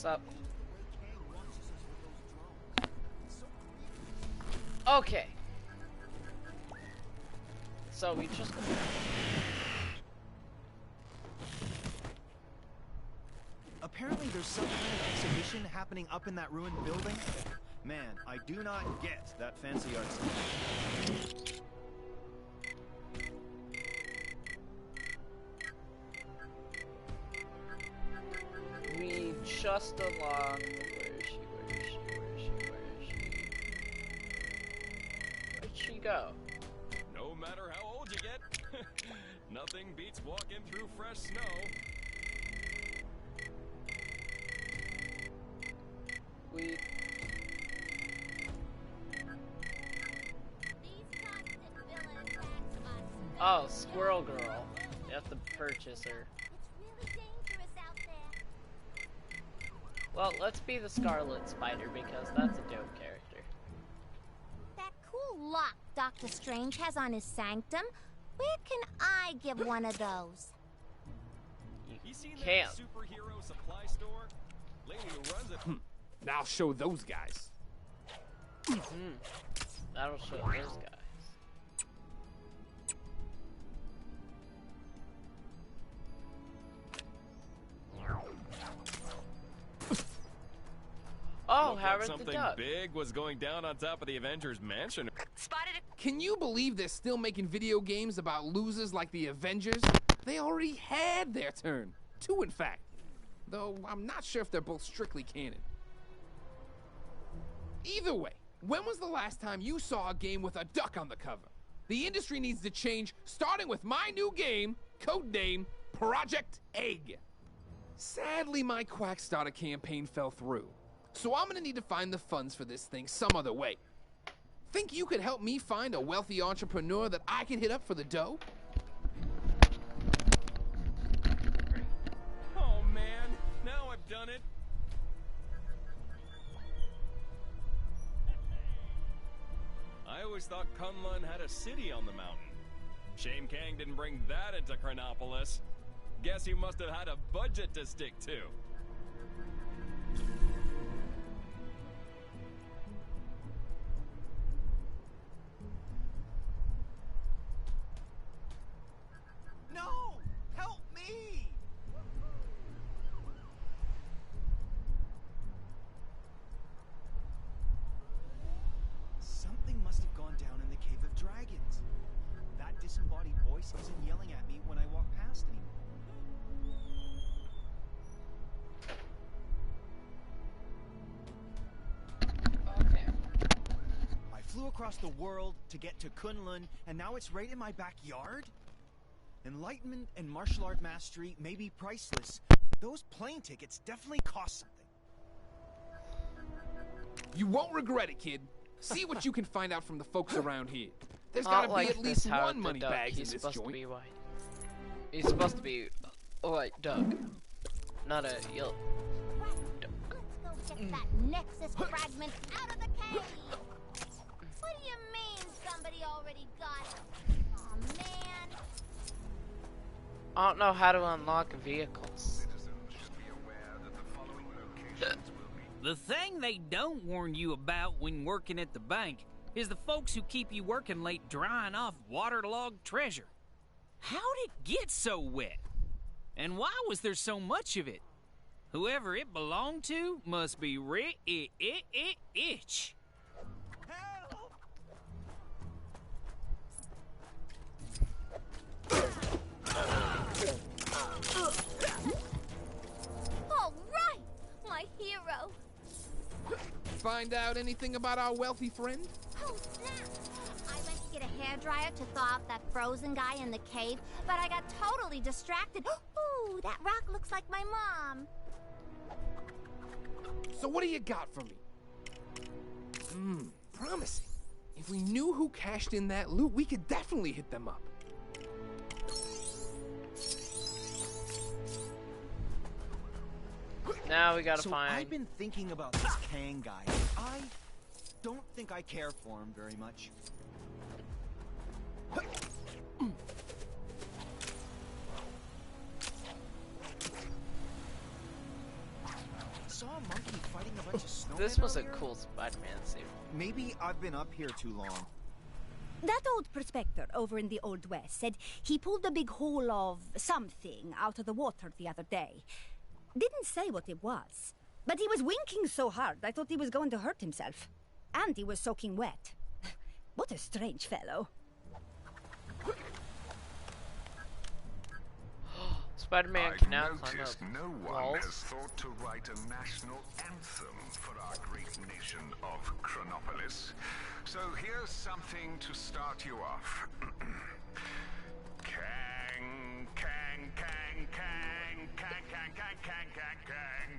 So. Okay. So we just. Apparently there's some kind of exhibition happening up in that ruined building. Man, I do not get that fancy art stuff. We just unlocked. Where is she? Where'd she go? No matter how old you get, nothing beats walking through fresh snow. We. Oh, Squirrel Girl. You have to purchase her. It's really dangerous out there. Well, let's be the Scarlet Spider because that's a dope character. That cool lock Dr. Strange has on his sanctum. Where can I give one of those? You seen Can't. that superhero supply store? Lady who runs it. I'll show those guys. That'll show those guys. Oh, Looked like Howard the something Duck. big was going down on top of the Avengers mansion. Spotted it. Can you believe they're still making video games about losers like the Avengers? They already had their turn. 2, in fact. Though I'm not sure if they're both strictly canon. Either way, when was the last time you saw a game with a duck on the cover? The industry needs to change, starting with my new game, codename Project Egg. Sadly, my Quackstarter campaign fell through, so I'm gonna need to find the funds for this thing some other way. Think you could help me find a wealthy entrepreneur that I can hit up for the dough? Oh man, now I've done it. I always thought Kunlun had a city on the mountain. Shame Kang didn't bring that into Chronopolis. Guess he must have had a budget to stick to. No! Help me! Something must have gone down in the Cave of Dragons. That disembodied voice isn't yelling at me when I walk past anymore. Okay. I flew across the world to get to Kunlun, and now it's right in my backyard? Enlightenment and martial art mastery may be priceless, but those plane tickets definitely cost something. You won't regret it, kid. See what you can find out from the folks around here. There's Not gotta be like at least this Howard one the money Duck. bags in He's this supposed to joint. be white. He's supposed to be a white duck, not a yellow. Let's go get that Nexus fragment out of the cave. What do you mean somebody already got it? Aw, man. I don't know how to unlock vehicles. The thing they don't warn you about when working at the bank is the folks who keep you working late drying off waterlogged treasure. How'd it get so wet? And why was there so much of it? Whoever it belonged to must be rich. Help! All right, my hero. Find out anything about our wealthy friend? Oh, snap. I went to get a hairdryer to thaw out that frozen guy in the cave, but I got totally distracted. Ooh, that rock looks like my mom. So what do you got for me? Promising. If we knew who cashed in that loot, we could definitely hit them up. Now we gotta So find. I've been thinking about this Kang guy. I don't think I care for him very much. Saw This was a cool Spider-Man suit. Maybe I've been up here too long. That old prospector over in the Old West said he pulled a big hole of something out of the water the other day. Didn't say what it was, but he was winking so hard I thought he was going to hurt himself. And he was soaking wet. What a strange fellow. Spider-Man can now I've climb noticed up no one walls. has thought to write a national anthem for our great nation of Chronopolis. So here's something to start you off. Kang, kang, kang, kang, kang, kang, kang, kang, kang,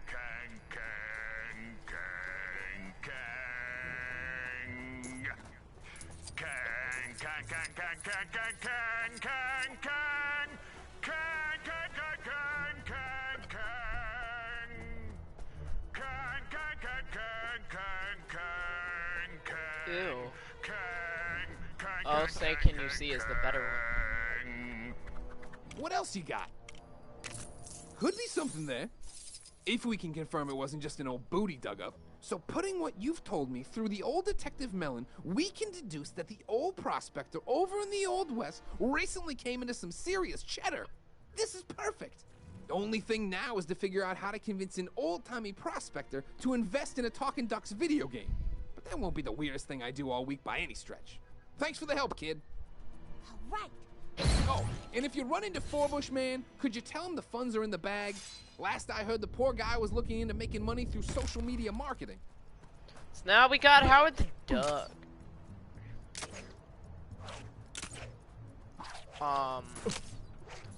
kang, kang, kang, kang, kang. Kang, kang, kang, kang, kang, kang, kang, kang, kang. Kang, kang, kang, kang, kang, kang. Kang, kang, kang, kang, kang, kang, kang. Ew. Kang, kang, Oh, kang, Say kang, Can You kang, See is the better one. kang. What else you got? Could be something there. If we can confirm it wasn't just an old booty dug up. So putting what you've told me through the old Detective Mellon, we can deduce that the old prospector over in the Old West recently came into some serious cheddar. This is perfect. The only thing now is to figure out how to convince an old-timey prospector to invest in a Talking Ducks video game. But that won't be the weirdest thing I do all week by any stretch. Thanks for the help, kid. All right. Oh, and if you run into Forbush Man, could you tell him the funds are in the bag? Last I heard, the poor guy was looking into making money through social media marketing. So now we got Howard the Duck.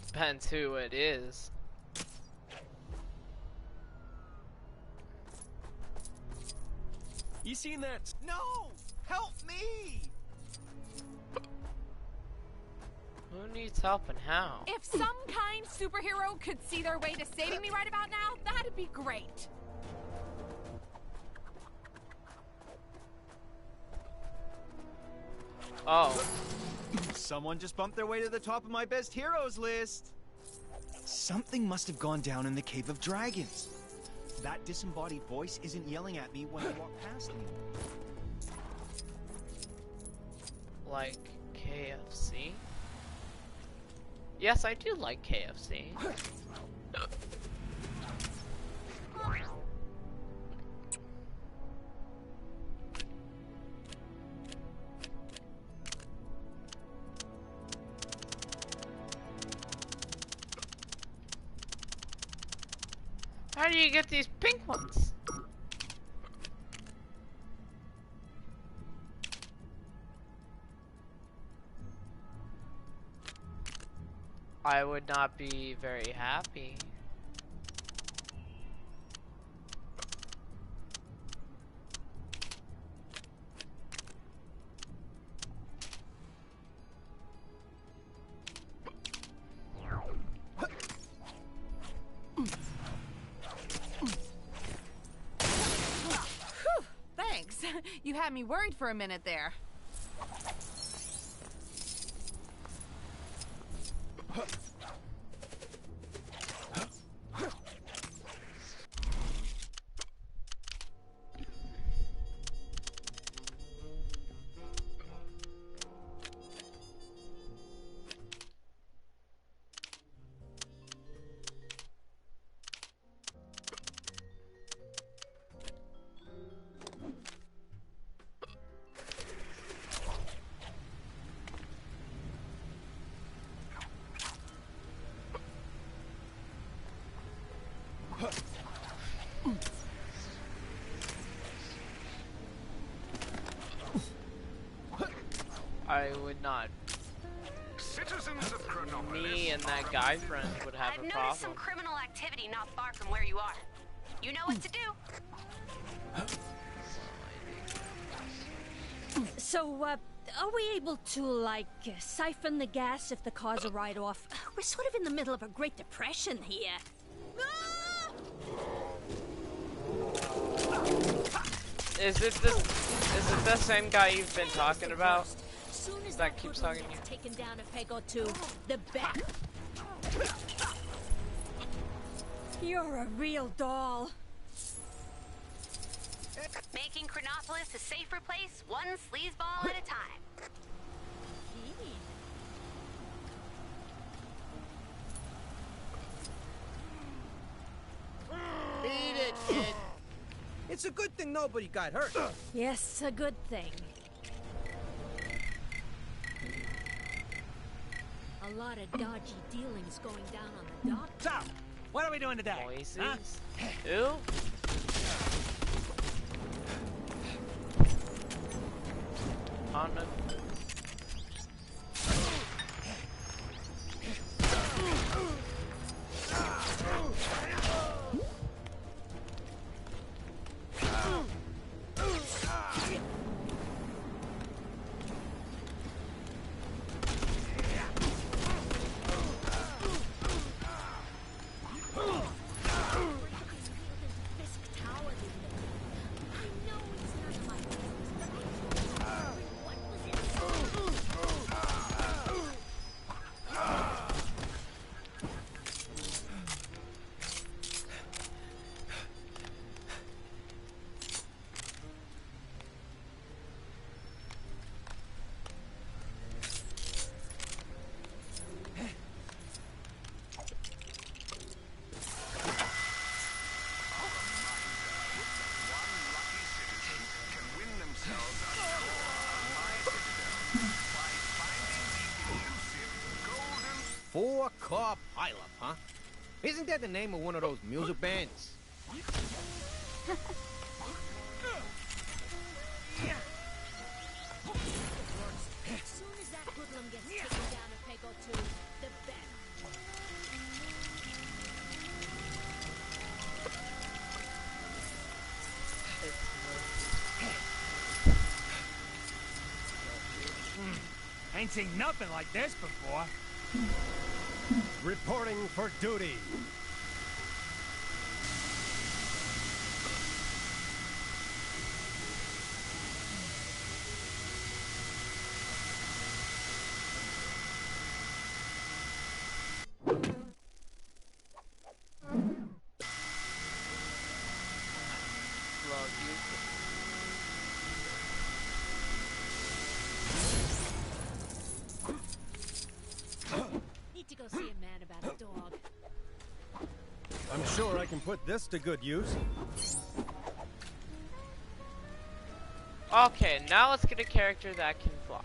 Depends who it is. You seen that? No! Help me! Who needs help and how? If some kind superhero could see their way to saving me right about now, that'd be great. Oh. Someone just bumped their way to the top of my best heroes list. Something must have gone down in the Cave of Dragons. That disembodied voice isn't yelling at me when I walk past me. Like KFC? Yes, I do like KFC. How do you get these pink ones? I would not be very happy. Thanks. You had me worried for a minute there. I would not. Citizens of Chronopolis. Me and that guy friend would have I've a noticed some problem. criminal activity not far from where you are. You know what to do. So, are we able to, like, siphon the gas if the car's a write-off? We're sort of in the middle of a Great Depression here. Is it the same guy you've been talking about? Soon as That keeps hoodlum talking to gets you. taken down a peg or two, the back. You're a real doll. Making Chronopolis a safer place, one sleazeball at a time. Beat it, kid. It's a good thing nobody got hurt. Yes, a good thing. A lot of dodgy dealings going down on the dock. So, what are we doing today? Voices? Huh? Who? On the... Four-car pileup, huh? Isn't that the name of one of those music bands? As soon as that hoodlum gets taken down a peg or two, the better. Ain't seen nothing like this before. Reporting for duty. Need to go see a man about a dog. I'm sure I can put this to good use. Okay, now let's get a character that can fly.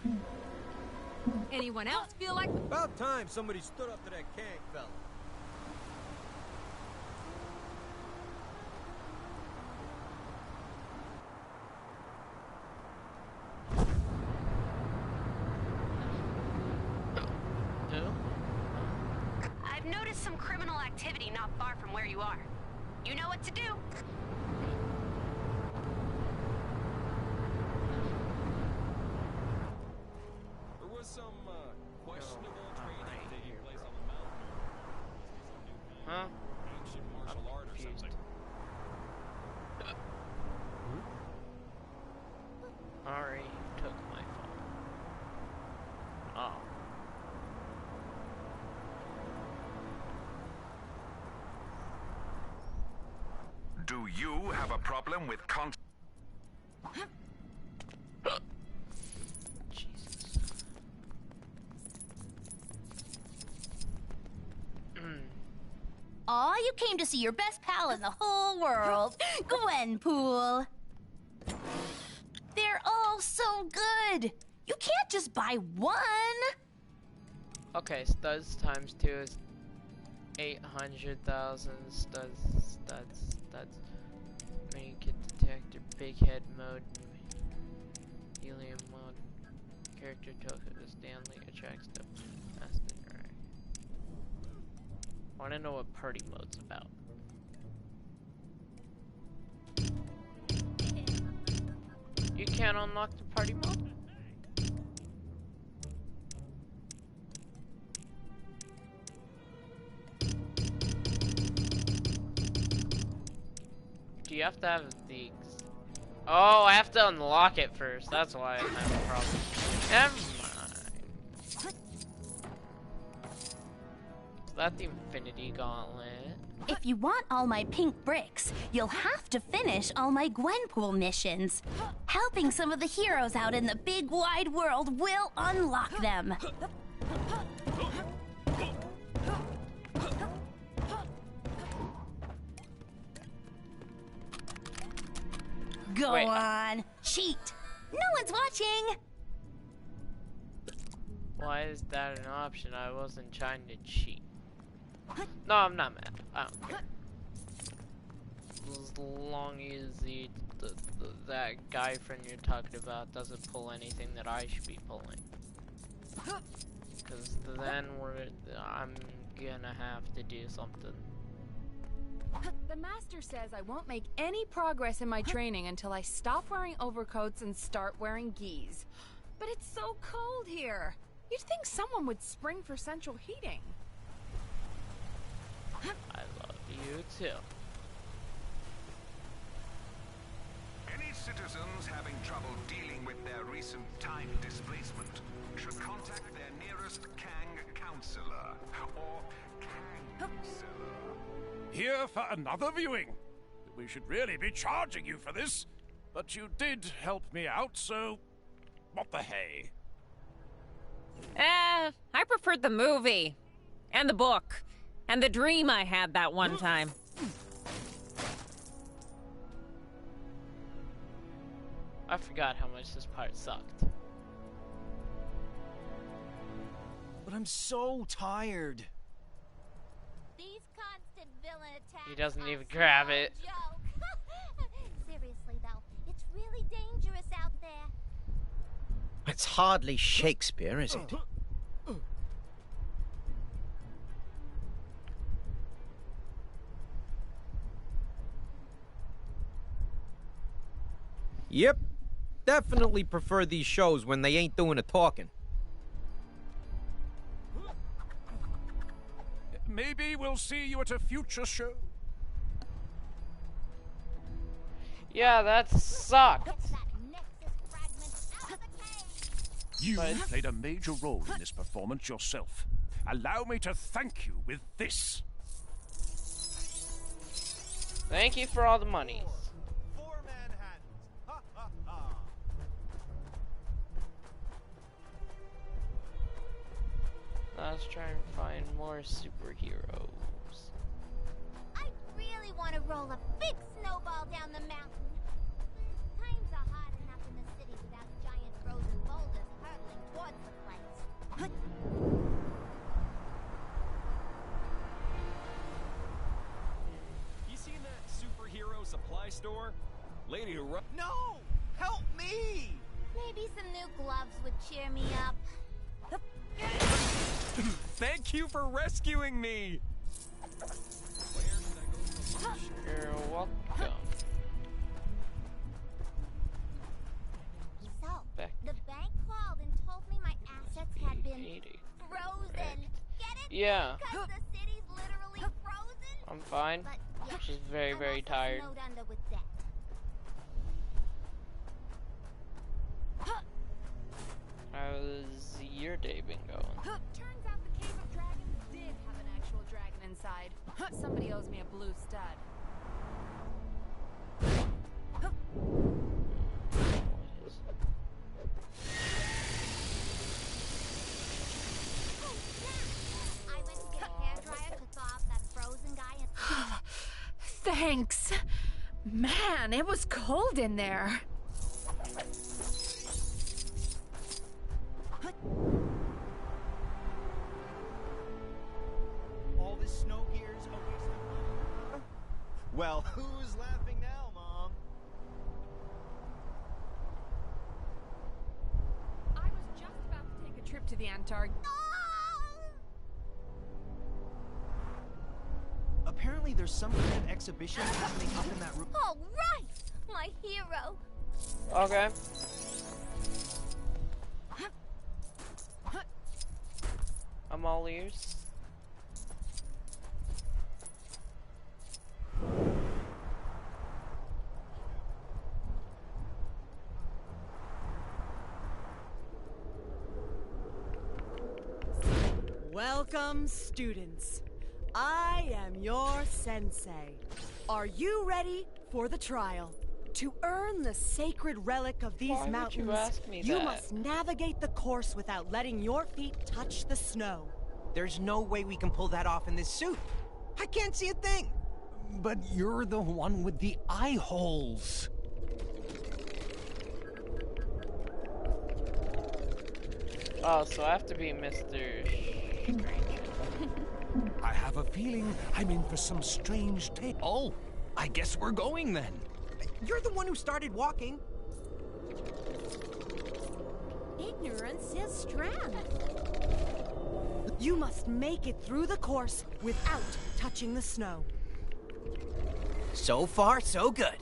Anyone else feel like... About time somebody stood up to that Kang fella. I've noticed some criminal activity not far from where you are. You know what to do. There was some questionable training taking place on the mountain. Huh? Ancient martial art or something. Ari took my phone. Oh. Do you have a problem with Jesus. Aw, you came to see your best pal in the whole world, Gwenpool. They're all so good. You can't just buy one. Okay, studs times 2 is 800,000 studs. Make it detector, big head mode, helium mode, character token to Stanley attracts the fast interact. I want to know what party mode's about. You can't unlock the party mode? Do you have to have the... Oh, I have to unlock it first. That's why I have a problem. Never mind. that the Infinity Gauntlet? If you want all my pink bricks, you'll have to finish all my Gwenpool missions. Helping some of the heroes out in the big wide world will unlock them. Go on, cheat. No one's watching. Why is that an option? I wasn't trying to cheat. No, I'm not mad. I don't care. As long as that guy friend you're talking about doesn't pull anything that I should be pulling. Because then I'm gonna have to do something. The master says I won't make any progress in my training until I stop wearing overcoats and start wearing gis. But it's so cold here. You'd think someone would spring for central heating. I love you too. Any citizens having trouble dealing with their recent time displacement should contact their nearest Kang counselor or Kang counselor. Here for another viewing. We should really be charging you for this, but you did help me out, so what the hey? I preferred the movie, and the book, and the dream I had that one time. I forgot how much this part sucked. But I'm so tired. These constant villain attacks. He doesn't even grab it. Joke. Seriously though, it's really dangerous out there. It's hardly Shakespeare, is it? Yep. Definitely prefer these shows when they ain't doing the talking. Maybe we'll see you at a future show. Yeah, that sucked. You played a major role in this performance yourself. Allow me to thank you with this. Thank you for all the money. Let's try and find more superheroes. I really want to roll a big snowball down the mountain. Times are hard enough in the city without giant frozen boulders hurtling towards the place. You seen that superhero supply store? Lady who No! Help me! Maybe some new gloves would cheer me up. Thank you for rescuing me! You're welcome. So, the bank called and told me my assets had been frozen. Get it? Yeah. Because the city's literally frozen? I'm fine. But, yeah, She's very, very tired. snowed under with debt. How's your day been going? Turns out the Cave of Dragons did have an actual dragon inside. Somebody owes me a blue stud. I went to get a hairdryer to thaw out that frozen guy and... Thanks. Man, it was cold in there. All this snow gear is a waste of money. Well, who's laughing now, Mom? I was just about to take a trip to the Antarctic. Apparently there's some kind of exhibition happening up in that room. All right! My hero! Okay. I'm all ears. Welcome, students. I am your sensei. Are you ready for the trial? To earn the sacred relic of these mountains, you ask me you that? must navigate the course without letting your feet touch the snow. There's no way we can pull that off in this suit. I can't see a thing. But you're the one with the eye holes. Oh, so I have to be Mr. Strange. I have a feeling I'm in for some strange tale. Oh, I guess we're going then. You're the one who started walking. Ignorance is strength. You must make it through the course without touching the snow. So far, so good.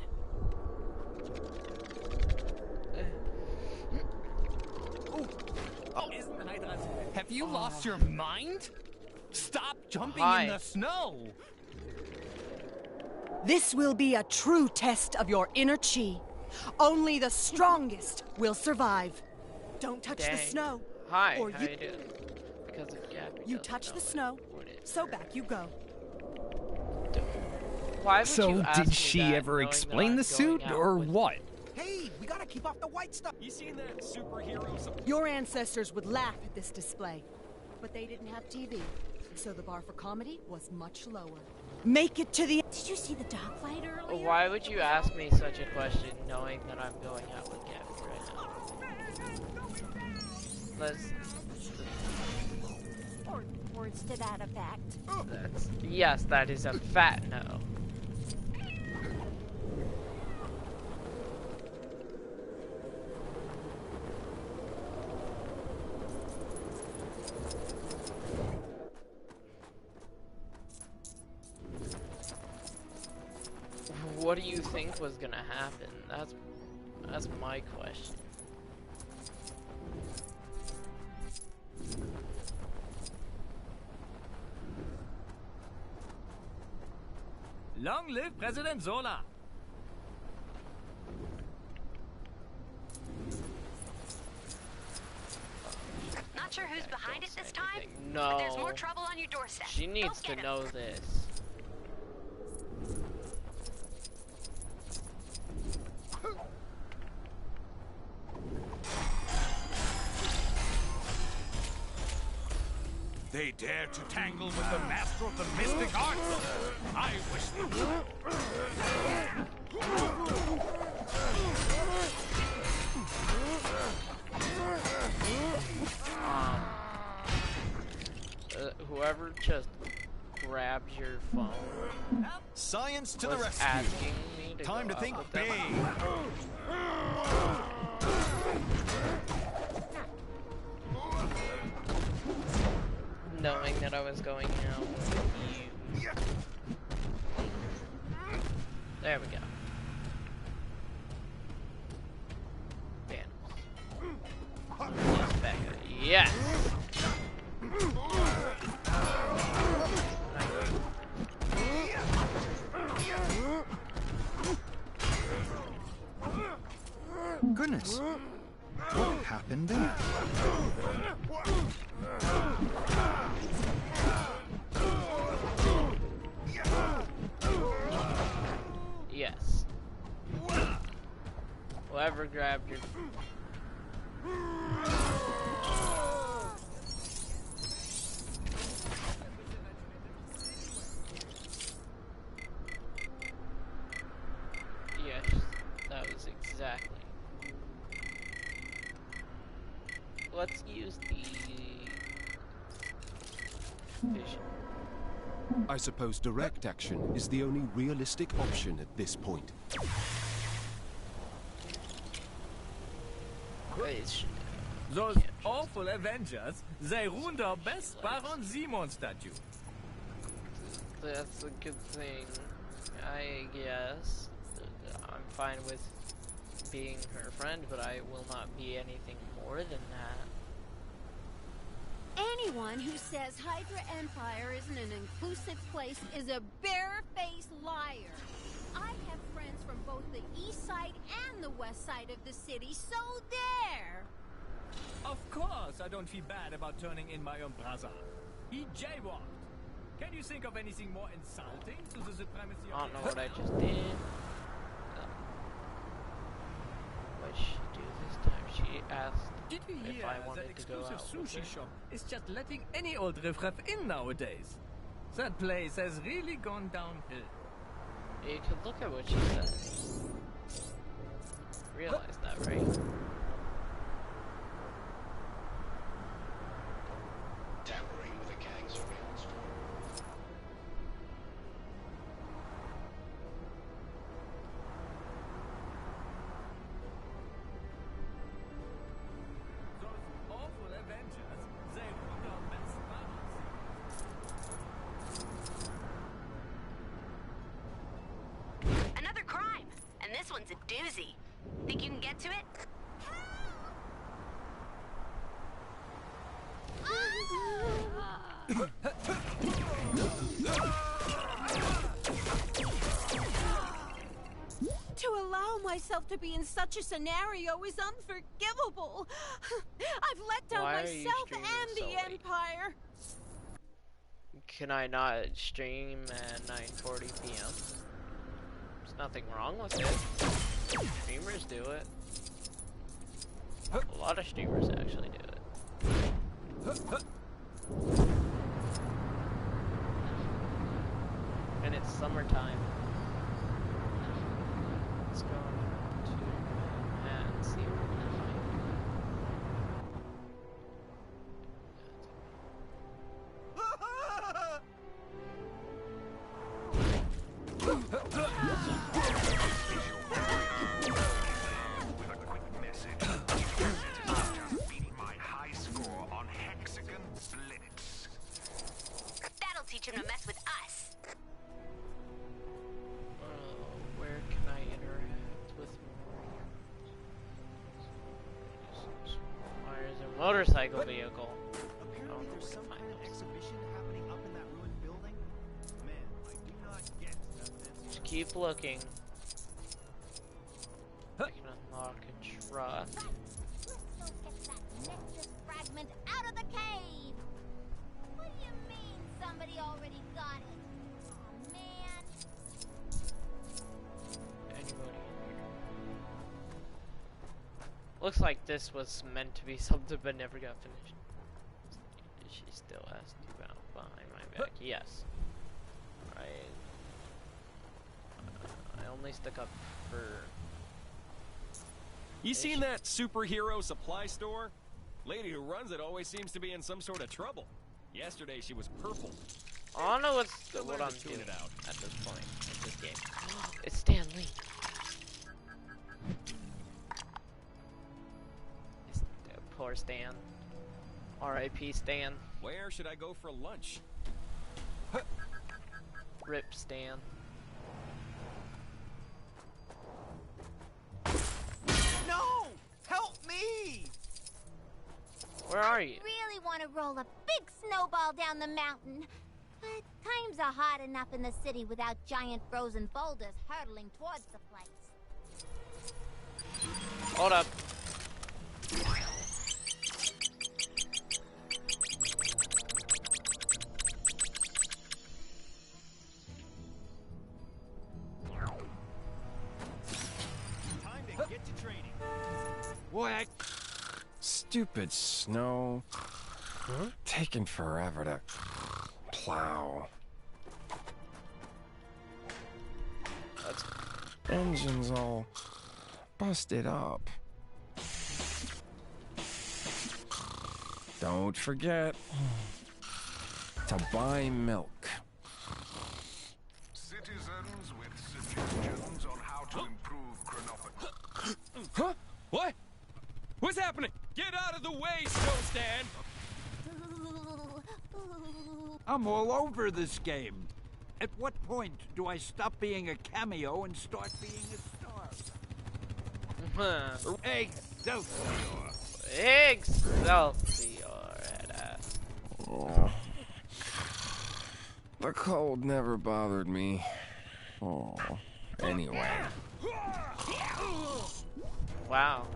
Have you lost your mind? Stop jumping in the snow! This will be a true test of your inner chi. Only the strongest will survive. Don't touch the snow. Hi, or how you doing? Because of Gabby You doesn't touch know the it, snow, would it so hurt? back you go. Why would So, you ask did me she that ever knowing that explain I'm the suit, going out or with- what? Hey, we gotta keep off the white stuff. You seen that superhero? Your ancestors would laugh at this display, but they didn't have TV, so the bar for comedy was much lower. Make it to the... Did you see the dogfight earlier? Why would you ask me such a question knowing that I'm going out with Gabby right now? Let's... Or words to that effect. Yes, that is a fat no. What do you think was gonna happen? That's my question. Long live President Zola! Not sure who's behind it this time? No. But there's more trouble on your doorstep. She needs Go to get 'em. know this. They dare to tangle with the master of the mystic arts. I wish them Whoever just grabbed your phone. Science to the was rescue. asking me to Time go to out think with them. big. Knowing that I was going out with you. There we go. Bam. Yes, Becca. Yes! Goodness. What happened there? Yes. Whoever grabbed your... Yes, that was exactly. Let's use the vision. I suppose direct action is the only realistic option at this point. Those awful Avengers, they ruined our best Baron Simon statue. That's a good thing, I guess. I'm fine with being her friend, but I will not be anything more than that. Anyone who says Hydra Empire isn't an inclusive place is a bare-faced liar. I have friends from both the east side and the west side of the city, so there! Of course I don't feel bad about turning in my own brother. He jaywalked. Can you think of anything more insulting to the supremacy I of don't know what I just did. What did she do this time? She asked Did you if hear I that wanted to go exclusive out with sushi her. shop is just letting any old riffraff in nowadays? That place has really gone downhill. You could look at what she says. Realize that, right? Tampering with a gang surveillance drone. Those awful Avengers, they ruined our best battles. Another crime, and this one's a doozy. Think you can get to it? To allow myself to be in such a scenario is unforgivable. I've let down Why are you myself streaming and so the late? Empire. Can I not stream at 9:40 p.m.? There's nothing wrong with it. Streamers do it. A lot of streamers actually do it. And it's summertime. Let's go to Manhattan and see if we can find With a quick message. Just beat my high score on hexagon splits. That'll teach him to mess with us. where can I interact with more? Where is a motorcycle vehicle? Apparently there's some kind of exhibition happening up in that ruined building. Man, I do not get that. Just keep looking. I can unlock a truck. Let's go get that Nexus fragment out of the cave! What do you mean somebody already got it? Aw, man. Anybody in here? Looks like this was meant to be something but never got finished. She still asked about behind my back. Yes. I only stuck up for... You seen that superhero supply store? Lady who runs it always seems to be in some sort of trouble. Yesterday she was purple. I don't know what I'm doing at this point in this game. It's Stan Lee. Poor Stan. R.I.P. Stan. Where should I go for lunch? Rip Stan. No! Help me! Where are you? Really want to roll a big snowball down the mountain. But times are hard enough in the city without giant frozen boulders hurtling towards the place. Hold up. Time to get to training. What? Stupid snow. Taking forever to plow. Engine's all busted up. Don't forget to buy milk. Citizens with suggestions on how to improve Chronopolis. Huh? What? What's happening? Get out of the way, Snow Stan! I'm all over this game. At what point do I stop being a cameo and start being a star? Excelsior! Excelsior, head-ass. Oh. The cold never bothered me. Oh. Anyway. Wow.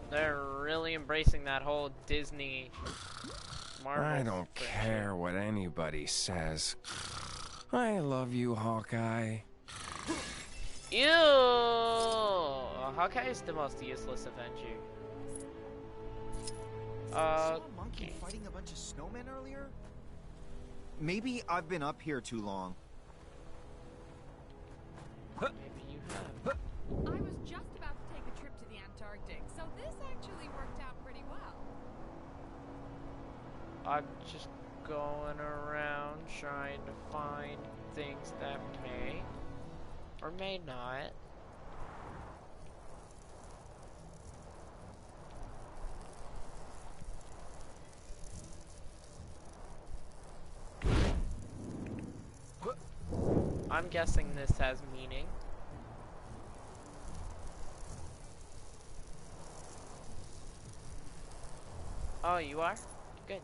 They're really embracing that whole Disney I don't care what anybody says. I love you, Hawkeye. Ew! Hawkeye is the most useless Avenger. Saw a monkey fighting a bunch of snowmen earlier? Maybe I've been up here too long. Maybe you have. I was just about to take a trip to the Antarctic, so this actually worked out pretty well. I'm just going around trying to find things that may or may not. I'm guessing this has meaning. Oh, you are? Good.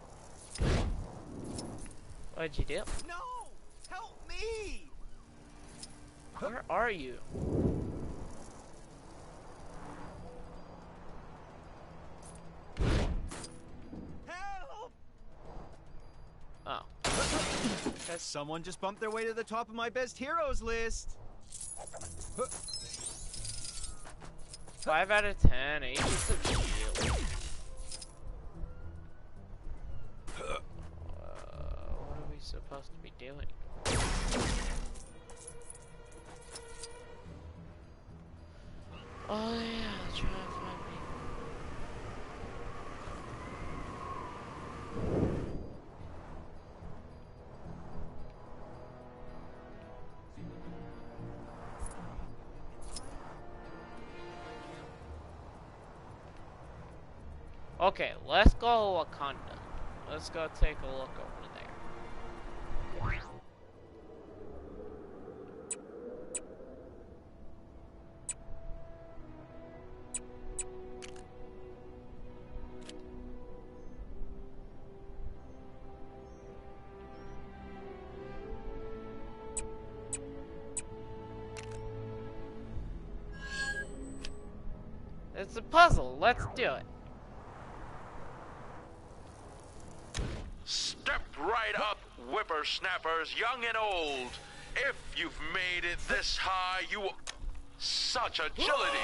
What'd you do? No! Help me! Where are you? Help! Oh. Someone just bumped their way to the top of my best heroes list. 5 out of 10. H is a big deal. What are we supposed to be doing? Oh yeah, try to find me. Okay, let's go Wakanda. Let's go take a look over there. It's a puzzle. Let's do it. Step right up, whippersnappers, young and old. If you've made it this high, you... Such agility!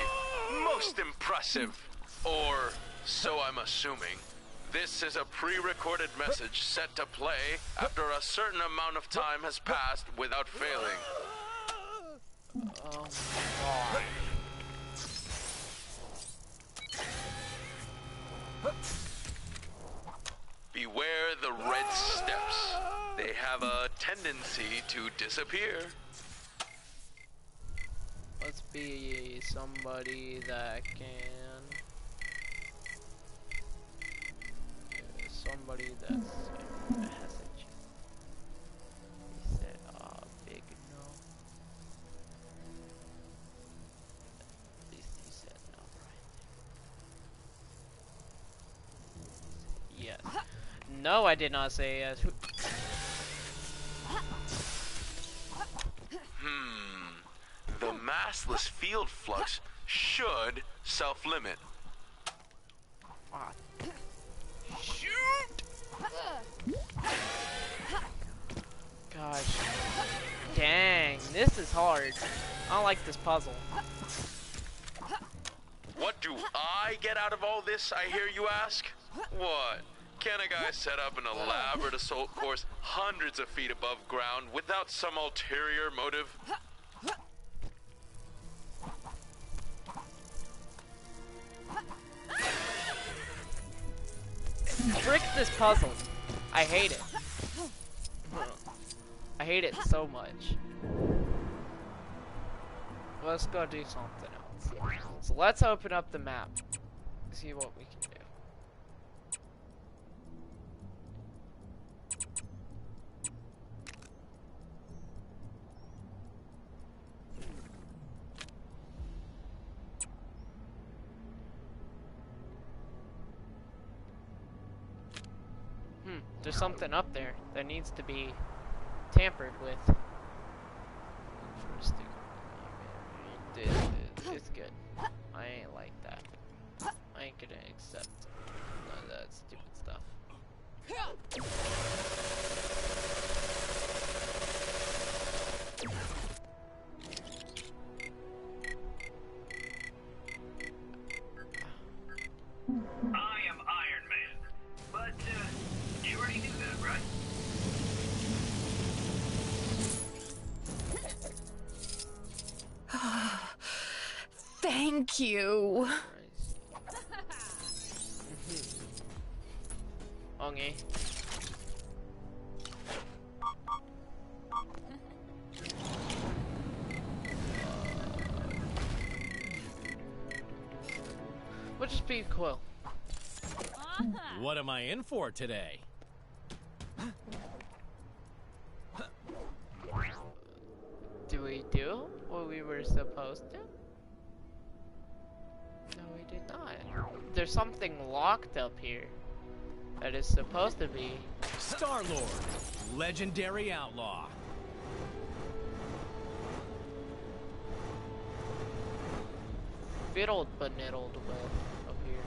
Most impressive. Or, so I'm assuming. This is a pre-recorded message set to play after a certain amount of time has passed without failing. Oh my god. Beware the red steps. They have a tendency to disappear. Let's be somebody that can... somebody that's a message. He said, big no. At least he said no, right? Yes. No, I did not say yes. The massless field flux should self-limit. Shoot! Gosh. Dang, this is hard. I don't like this puzzle. What do I get out of all this, I hear you ask? What? Can a guy set up an elaborate assault course hundreds of feet above ground without some ulterior motive? Frick this puzzle. I hate it. I hate it so much. Let's go do something else. So let's open up the map. See what we can do. There's something up there that needs to be tampered with. It's good. I ain't like that. I ain't gonna accept none of that stupid stuff. I am Iron Man, but you already knew that, right? Thank you. Okay. Which is pretty cool. What am I in for today? Do we do what we were supposed to? No, we did not. There's something locked up here that is supposed to be Star-Lord, legendary outlaw. fiddled but niddled with up here.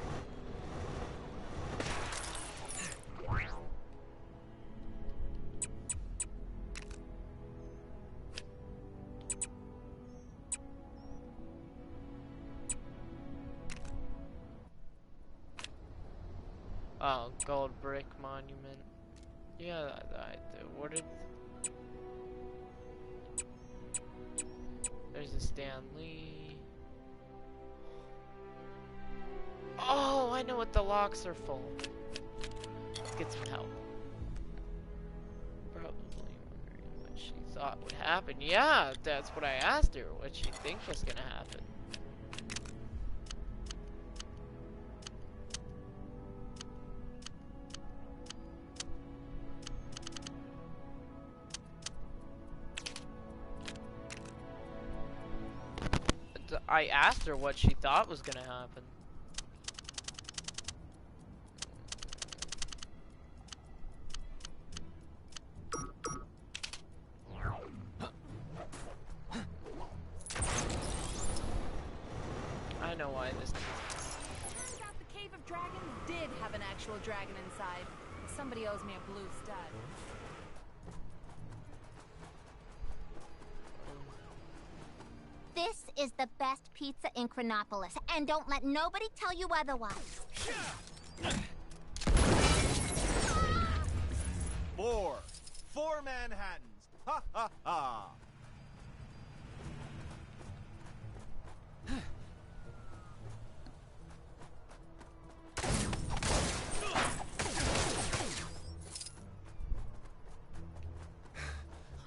Oh, gold brick monument. Yeah, what did... There's a Stan Lee. Oh, I know what the locks are for. Let's get some help. Probably wondering what she thought would happen. Yeah, that's what I asked her. What she think was gonna happen. I asked her what she thought was gonna happen. I know why this. Turns out the Cave of Dragons did have an actual dragon inside. Somebody owes me a blue stud. This is the best pizza in Chronopolis, and don't let nobody tell you otherwise. 4 Manhattans. Ha ha ha.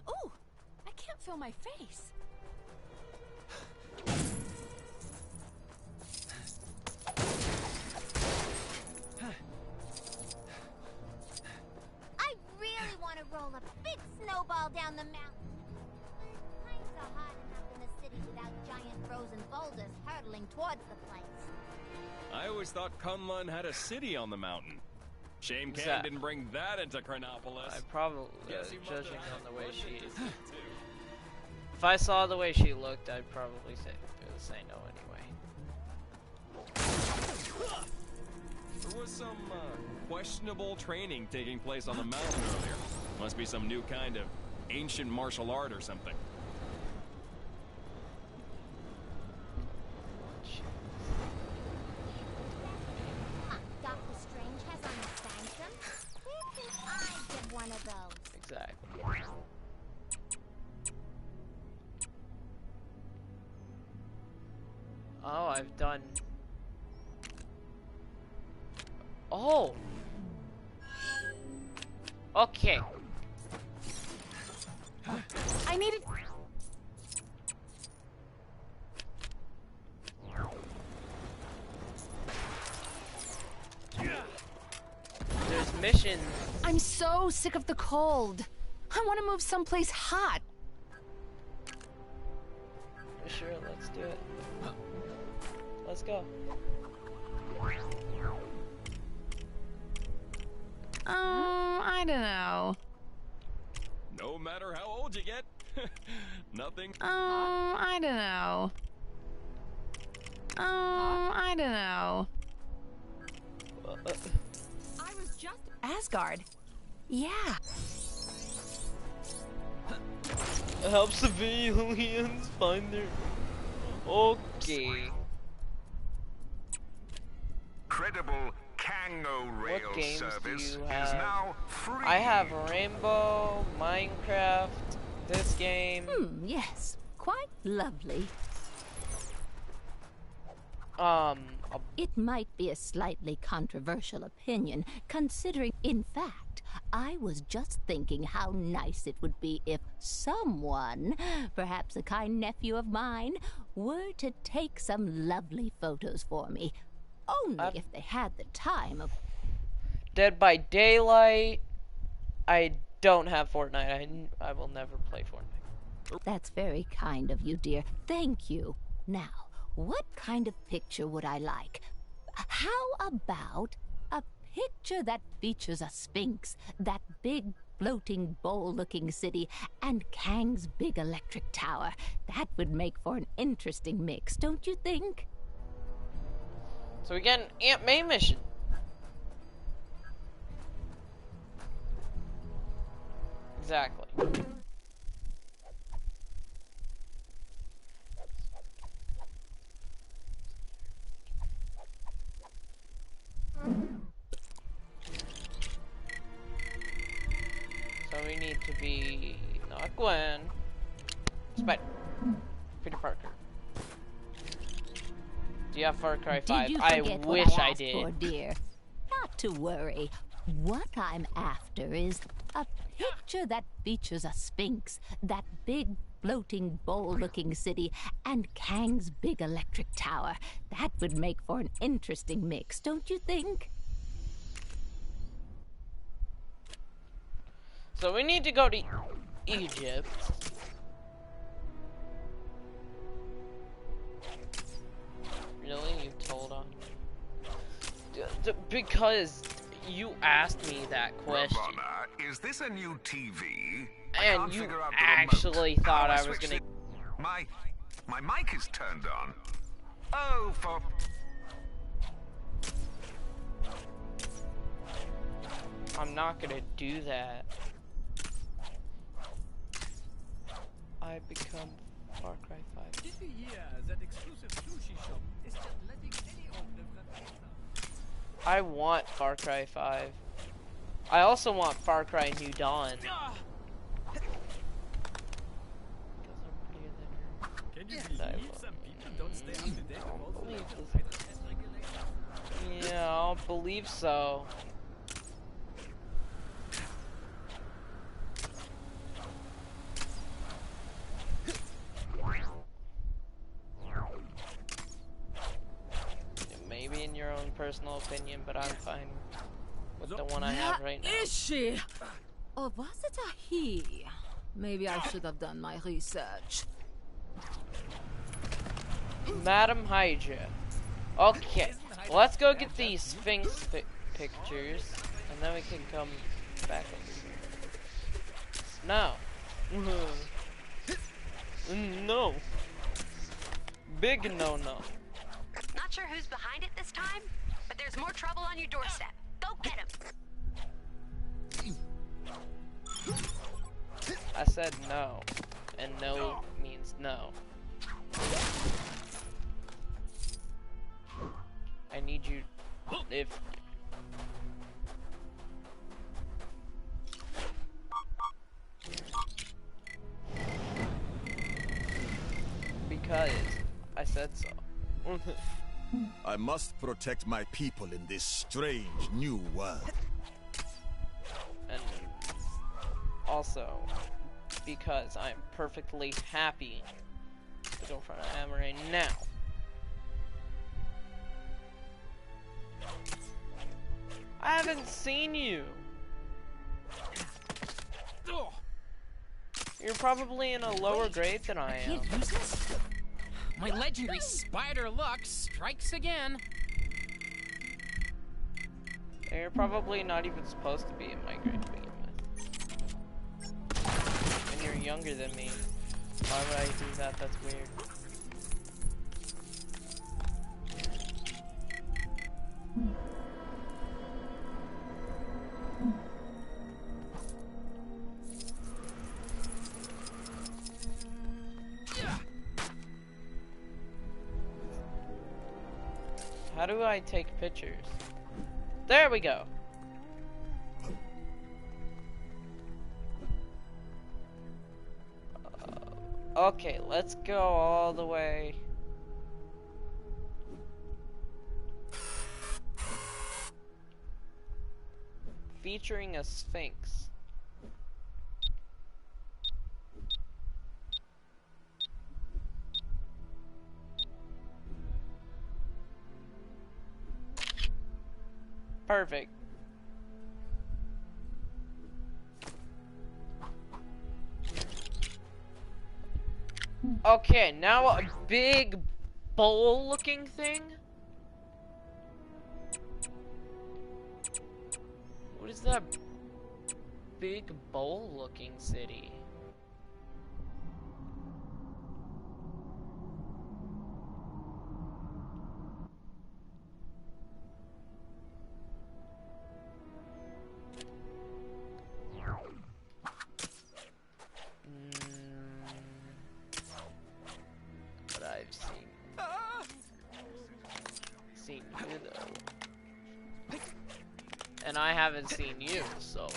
Ooh, I can't feel my face. I really want to roll a big snowball down the mountain. Times are hard enough in the city without giant frozen boulders hurtling towards the place. I always thought Kunlun had a city on the mountain. Shame Kang That- didn't bring that into Chronopolis. I probably, Guess he must judging have on the way she budget is. for that, too. If I saw the way she looked, I'd probably say no anyway. There was some questionable training taking place on the mountain earlier. Must be some new kind of ancient martial art or something. Dr. Strange has on the sanctum. Where can I get one of those? Exactly. Oh, I've done. Oh. Okay. I needed. There's missions. I'm so sick of the cold. I want to move someplace hot. Sure, let's do it. Let's go. I don't know. No matter how old you get, nothing. I don't know. I don't know. I was just Asgard. Yeah. Help civilians find their... Okay. Credible Kango rail What games service do you is have? now free. I have Rainbow, Minecraft, this game. Yes. Quite lovely. It might be a slightly controversial opinion, considering, in fact, I was just thinking how nice it would be if someone, perhaps a kind nephew of mine, were to take some lovely photos for me. Only if they had the time of... Dead by Daylight. I don't have Fortnite. I will never play Fortnite. That's very kind of you, dear. Thank you. Now, what kind of picture would I like? How about a picture that features a sphinx, that big floating bowl-looking city, and Kang's big electric tower? That would make for an interesting mix, don't you think? So we get an Aunt May mission. Exactly. So we need to be not Gwen, Spider, Peter Parker. Do you have Far Cry 5? I wish I did. For, dear? Not to worry. What I'm after is a picture that features a sphinx, that big floating bowl-looking city, and Kang's big electric tower. That would make for an interesting mix, don't you think? So we need to go to Egypt. Really? You told on? Because you asked me that question. Ravonna, is this a new TV? And you actually thought I was gonna... My mic is turned on. Oh, for... I'm not gonna do that. I become Far Cry 5. Did we hear that exclusive sushi shop is just letting any of them I want Far Cry 5. I also want Far Cry New Dawn. Can you believe some people don't stay up to date with all the latest regulations? Yeah, I'll believe so. Maybe in your own personal opinion, but I'm fine with the one I have right now. Is she? Or was it a he? Maybe I should have done my research. Madam Hydra. Okay, let's go get these Sphinx pictures, and then we can come back over here. No. No. Big no-no. Not sure who's behind it this time, but there's more trouble on your doorstep. Go get him. I said no, and no means no. I need you, if... Because I said so. I must protect my people in this strange new world. And also, because I'm perfectly happy to go in front of Emma right now. I haven't seen you. You're probably in a lower grade than I am. My legendary spider luck strikes again. And you're probably not even supposed to be in my grade to begin with. And you're younger than me. Why would I do that? That's weird. do I take pictures? There we go. Okay, let's go all the way. Featuring a sphinx. Perfect. Okay, now a big bowl looking thing. What is that big bowl looking city? But I've seen you though. And I haven't seen you, so...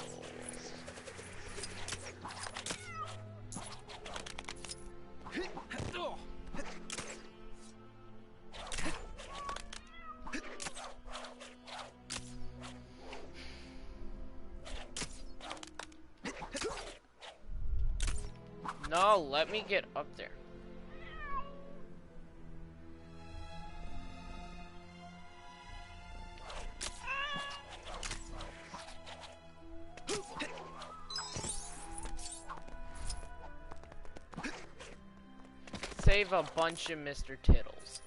No, let me get up there. Save a bunch of Mr. Tittles.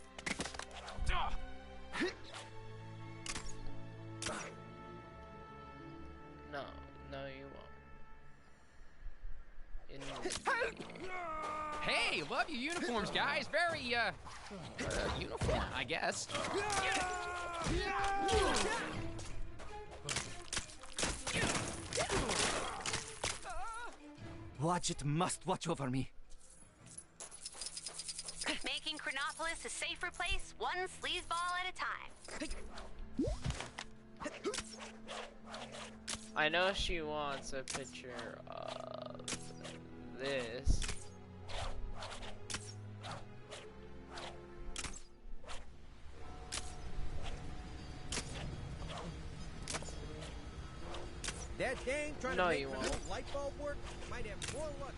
No, you won't. Hey, love your uniforms, guys. Very, uniform, I guess. Wadjet must watch over me. Making Chronopolis a safer place, one sleazeball at a time. I know she wants a picture of this. That dang trying No, to make you the won't. little light bulb work might have more luck.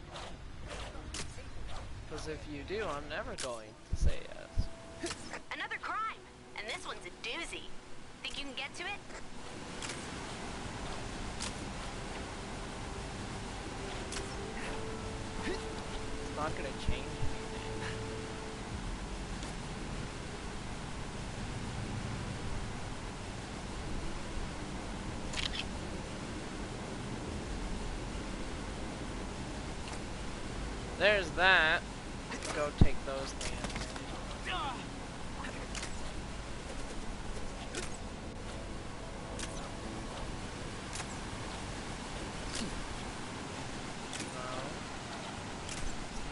Because if you do, I'm never going to say yes. Another crime, and this one's a doozy. Think you can get to it? It's not gonna change anything. There's that. Go take those things.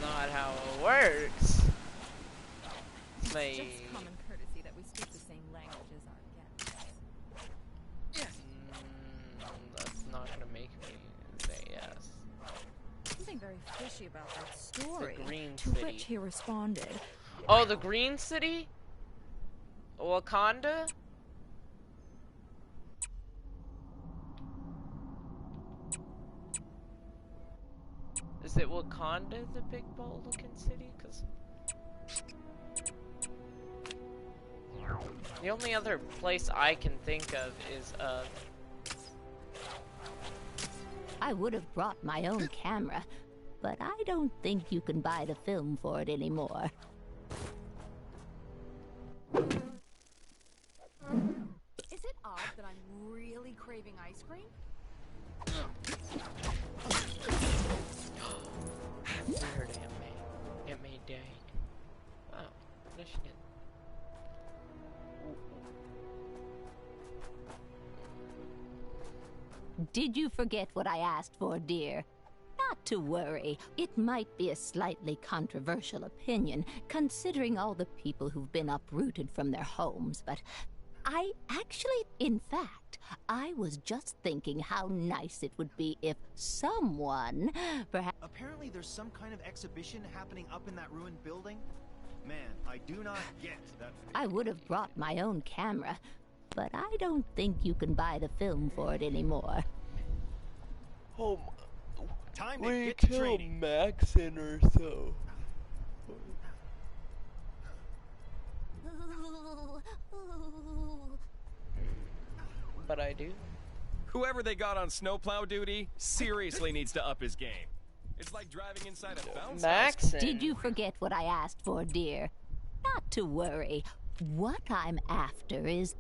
Not how it works. It's May... just common courtesy that we speak the same language as our guests. That's not gonna make me say yes. Something very fishy about that story. The Green to City. which he responded, Oh, the Green City? Wakanda? Is it Wakanda, the big bowl looking city? Cause the only other place I can think of is I would have brought my own camera, but I don't think you can buy the film for it anymore. is it odd that I'm really craving ice cream? Weird Aunt May Day. Wow, Michigan. Did you forget what I asked for, dear? Not to worry. It might be a slightly controversial opinion, considering all the people who've been uprooted from their homes, but In fact, I was just thinking how nice it would be if someone, perhaps... Apparently there's some kind of exhibition happening up in that ruined building. Man, I do not get that. I would have brought my own camera, but I don't think you can buy the film for it anymore. Oh, time to we get to kill training. Max in or so. But I do. Whoever they got on snowplow duty seriously needs to up his game. It's like driving inside a bounce house. Did you forget what I asked for, dear? Not to worry. What I'm after is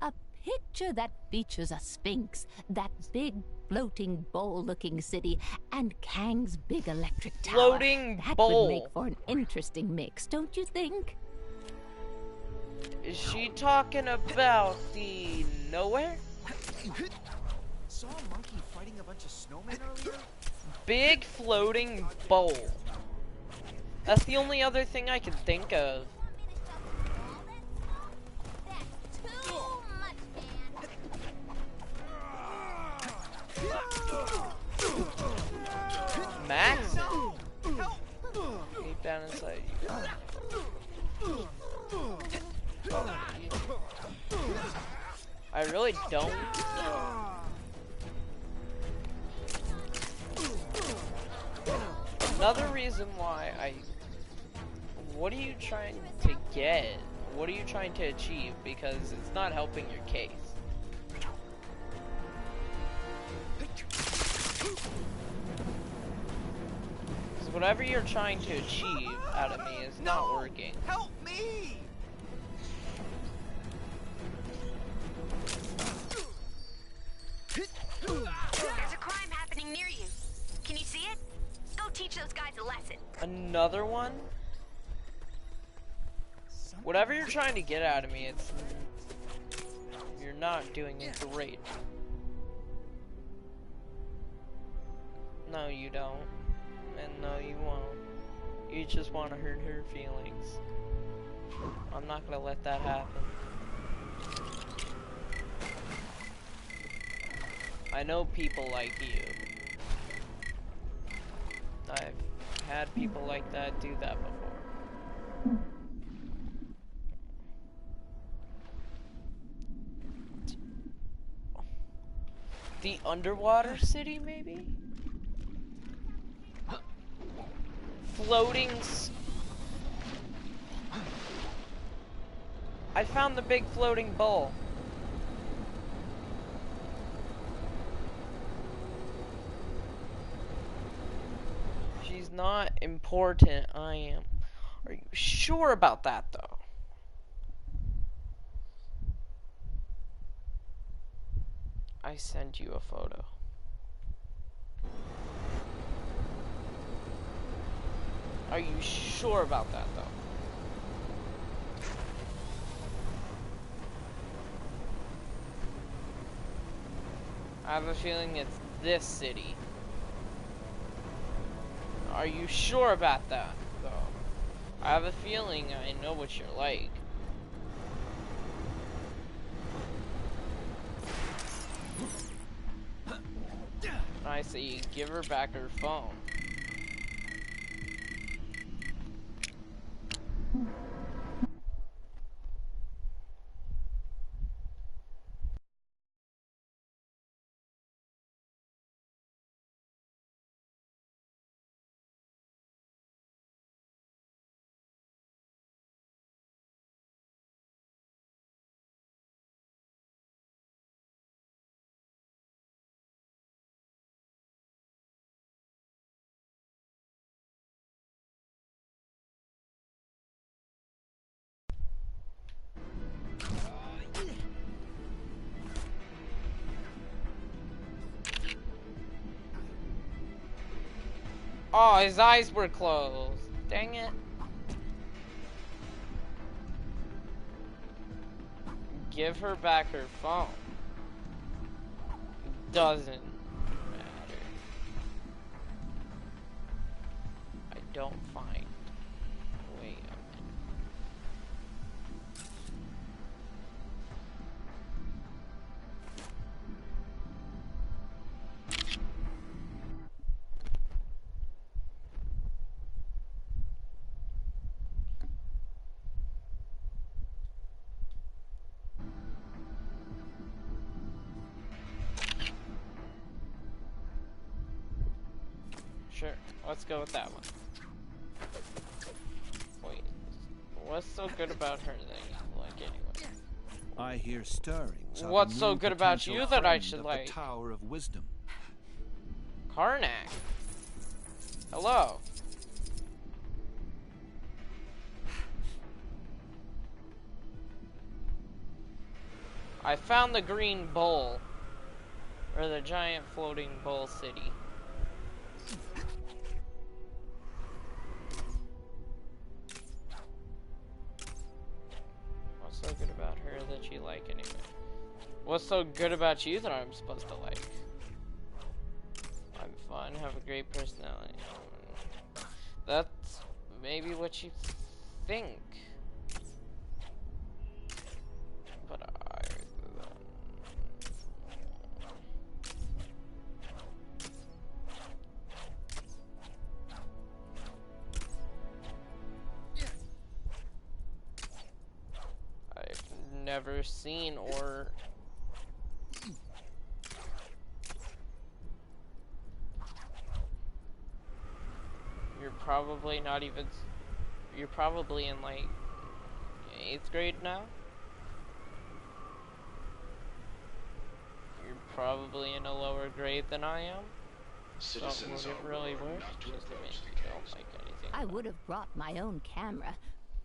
a picture that features a sphinx, that big floating bowl-looking city, and Kang's big electric tower. Floating bowl. That would make for an interesting mix, don't you think? Is she talking about the nowhere? Saw a monkey fighting a bunch of snowmen earlier? Big floating bowl. That's the only other thing I can think of. Max? Deep down inside you. I really don't. Another reason why what are you trying to get? What are you trying to achieve? Because it's not helping your case. Because whatever you're trying to achieve out of me is not working. Help me! There's a crime happening near you. Can you see it? Go teach those guys a lesson. Another one? Whatever you're trying to get out of me, you're not doing it great. No, you don't. And no, you won't. You just want to hurt her feelings. I'm not gonna let that happen. I know people like you. I've had people like that do that before. The underwater city, maybe? Floating. I found the big floating bowl. She's not important, I am. Are you sure about that, though? I sent you a photo. Are you sure about that, though? I have a feeling it's this city. Are you sure about that, though? I have a feeling I know what you're like. I say give her back her phone. Oh, his eyes were closed. Dang it. Give her back her phone. Doesn't matter. I don't find. Wait a minute. Sure, let's go with that one. Wait, what's so good about her that you like anyway? I hear stirrings. of a What's so new good about potential you that I friend should of like? The Tower of Wisdom. Karnak. Hello. I found the green bowl. Or the giant floating bowl city. What's so good about her that you like anyway? What's so good about you that I'm supposed to like? I'm fun, have a great personality. That's maybe what you think. But I've never seen or you're probably not even, you're probably in like 8th grade now? You're probably in a lower grade than I am? Citizens So would it are really warned work? not to Just to approach make the me don't Kang's like anything. I would have brought my own camera,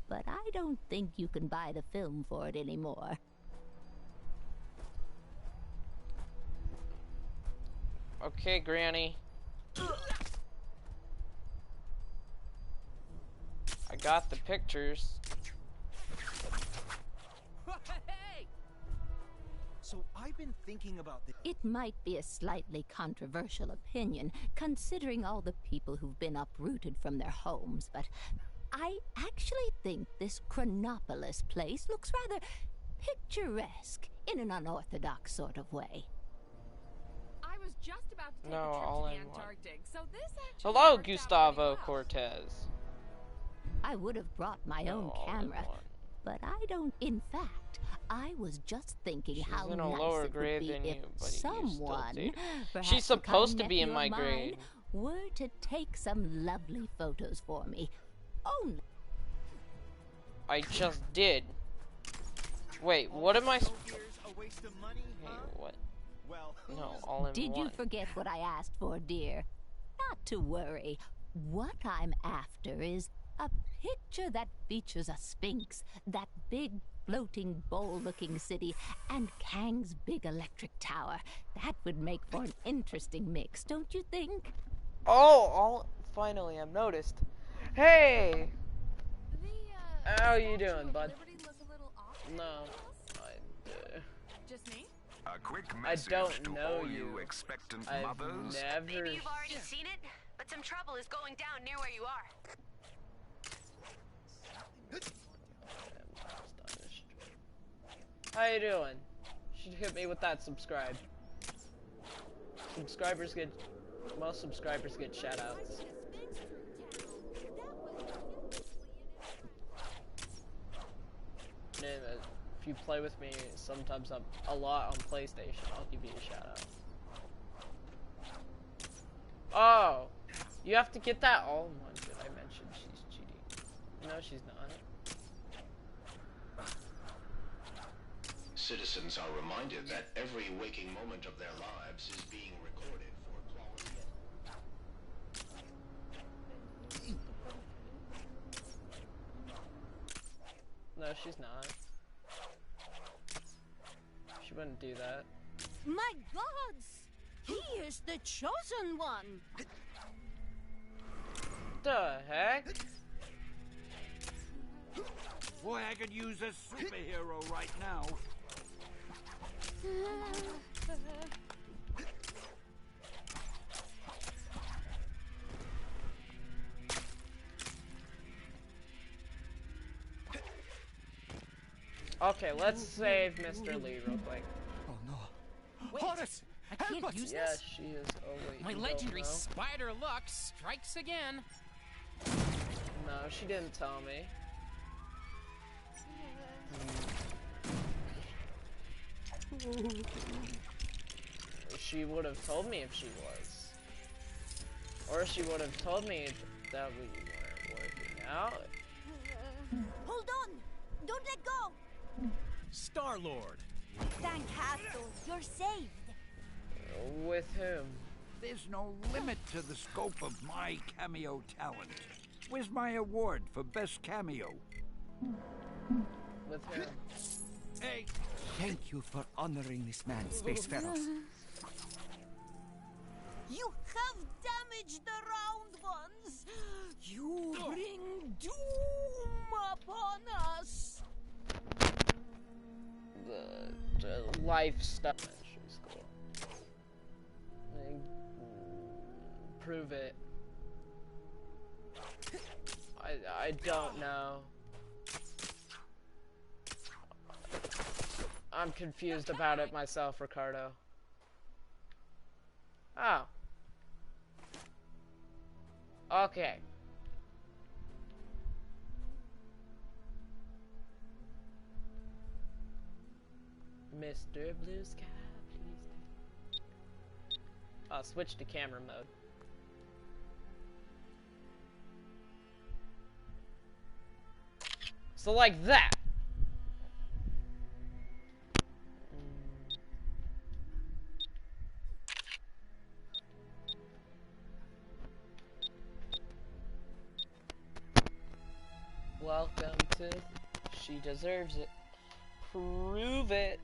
but I don't think you can buy the film for it anymore. Okay, Granny. I got the pictures. So I've been thinking about this. It might be a slightly controversial opinion, considering all the people who've been uprooted from their homes, but I actually think this Chronopolis place looks rather picturesque in an unorthodox sort of way. I was just about to take No, a trip all to the in one. Antarctic, so this actually Hello, worked out Gustavo pretty well. Cortez. I would have brought my own all in camera, one. but I don't. In fact, I was just thinking She's how in a nice lower it grade would be than if you, but you still someone, date. perhaps She's a supposed to kind be in nephew my of mine, grade. were to take some lovely photos for me. Only I just did. Wait, what am I? A waste of money, huh? What? Well, No, all in Did one. you forget what I asked for, dear? Not to worry. What I'm after is a picture that features a sphinx, that big floating bowl-looking city, and Kang's big electric tower. That would make for an interesting mix, don't you think? Oh, finally I'm noticed. Hey! How you doing, bud? No, Just me? A quick I message don't to know all you. expectant I've mothers. never. Maybe you've already seen it, but some trouble is going down near where you are. How you doing? Should hit me with that subscribe. Subscribers get, most subscribers get shoutouts. And if you play with me, sometimes a lot on PlayStation, I'll give you a shout out. Oh, you have to get that all in one. Did I mention she's cheating? No, she's not. Citizens are reminded that every waking moment of their lives is being recorded for quality. No, she's not. She wouldn't do that. My gods! He is the chosen one! The heck? Boy, I could use a superhero right now. Okay, let's save Mr. Lee real quick. Oh no. Wait, Horace! I can't help us! use Yes, this? she is. Oh wait. My you don't legendary know? spider luck strikes again. No, she didn't tell me. She would have told me if she was. Or she would have told me that we weren't working out. Hold on! Don't let go! Star-Lord! Thank Hassel, you're saved. With whom? There's no limit to the scope of my cameo talent. Where's my award for best cameo? With whom? Hey! Thank you for honoring this man, Spacefarers. You have damaged the round ones. You bring doom upon us. The lifestyle. She's cool. Prove it. I don't know. I'm confused about it myself, Ricardo. Oh. Okay. Mr. Blue Sky, please. I'll switch to camera mode. So like that. Welcome to She Deserves It. Prove it.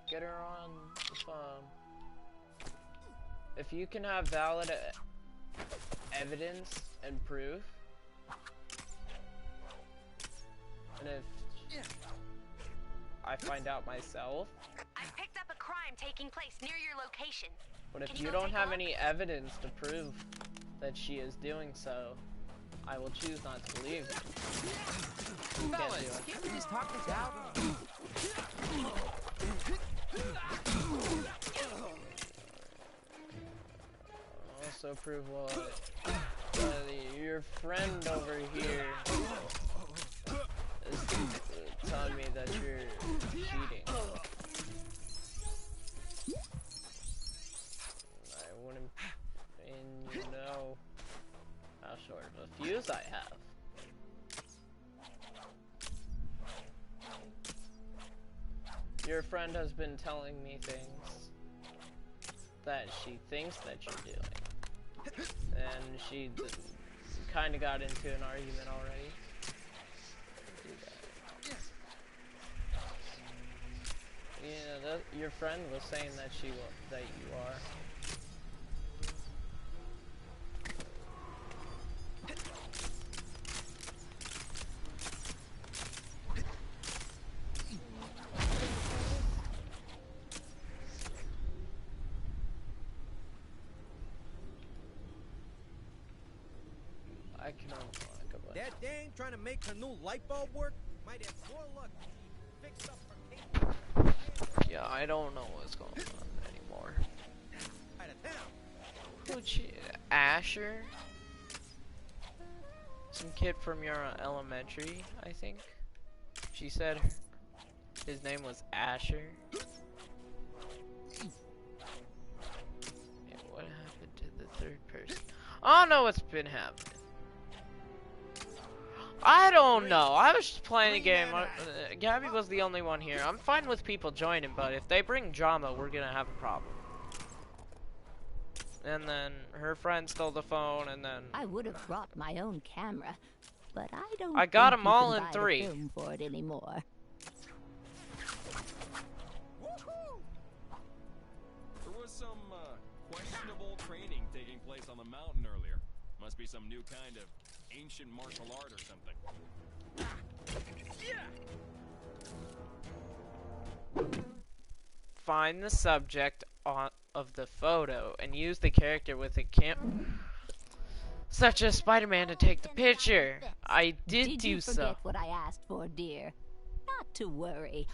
Get her on the phone. If you can have valid evidence and proof, and if I find out myself, I picked up a crime taking place near your location. but if you don't have any evidence to prove that she is doing so, I will choose not to believe you. Fellas, can't we just talk this out? Also prove what? Your friend over here is telling me that you're cheating. I wouldn't know how short of a fuse I have. Your friend has been telling me things that she thinks that you're doing. And she kind of got into an argument already. Yeah, your friend was saying that that you are. I can unlock That dame trying to make her new light bulb work might have more luck fix up her cable. Yeah, I don't know what's going on anymore. Out of town. Who'd she? Asher? Some kid from your elementary, I think. She said his name was Asher. Yeah, what happened to the third person? I don't know what's been happening. I don't know. I was just playing a game. Gabby was the only one here. I'm fine with people joining, but if they bring drama, we're gonna have a problem. And then her friend stole the phone, and then I would have brought my own camera, but I don't. I got think them all you in can buy 3. the film for it anymore. There was some questionable training taking place on the mountain earlier. Must be some new kind of ancient martial art or something. find the subject of the photo and use the character with a such as Spider-Man to take the picture. I did do so. Did you forget what I asked for, dear? Not to worry.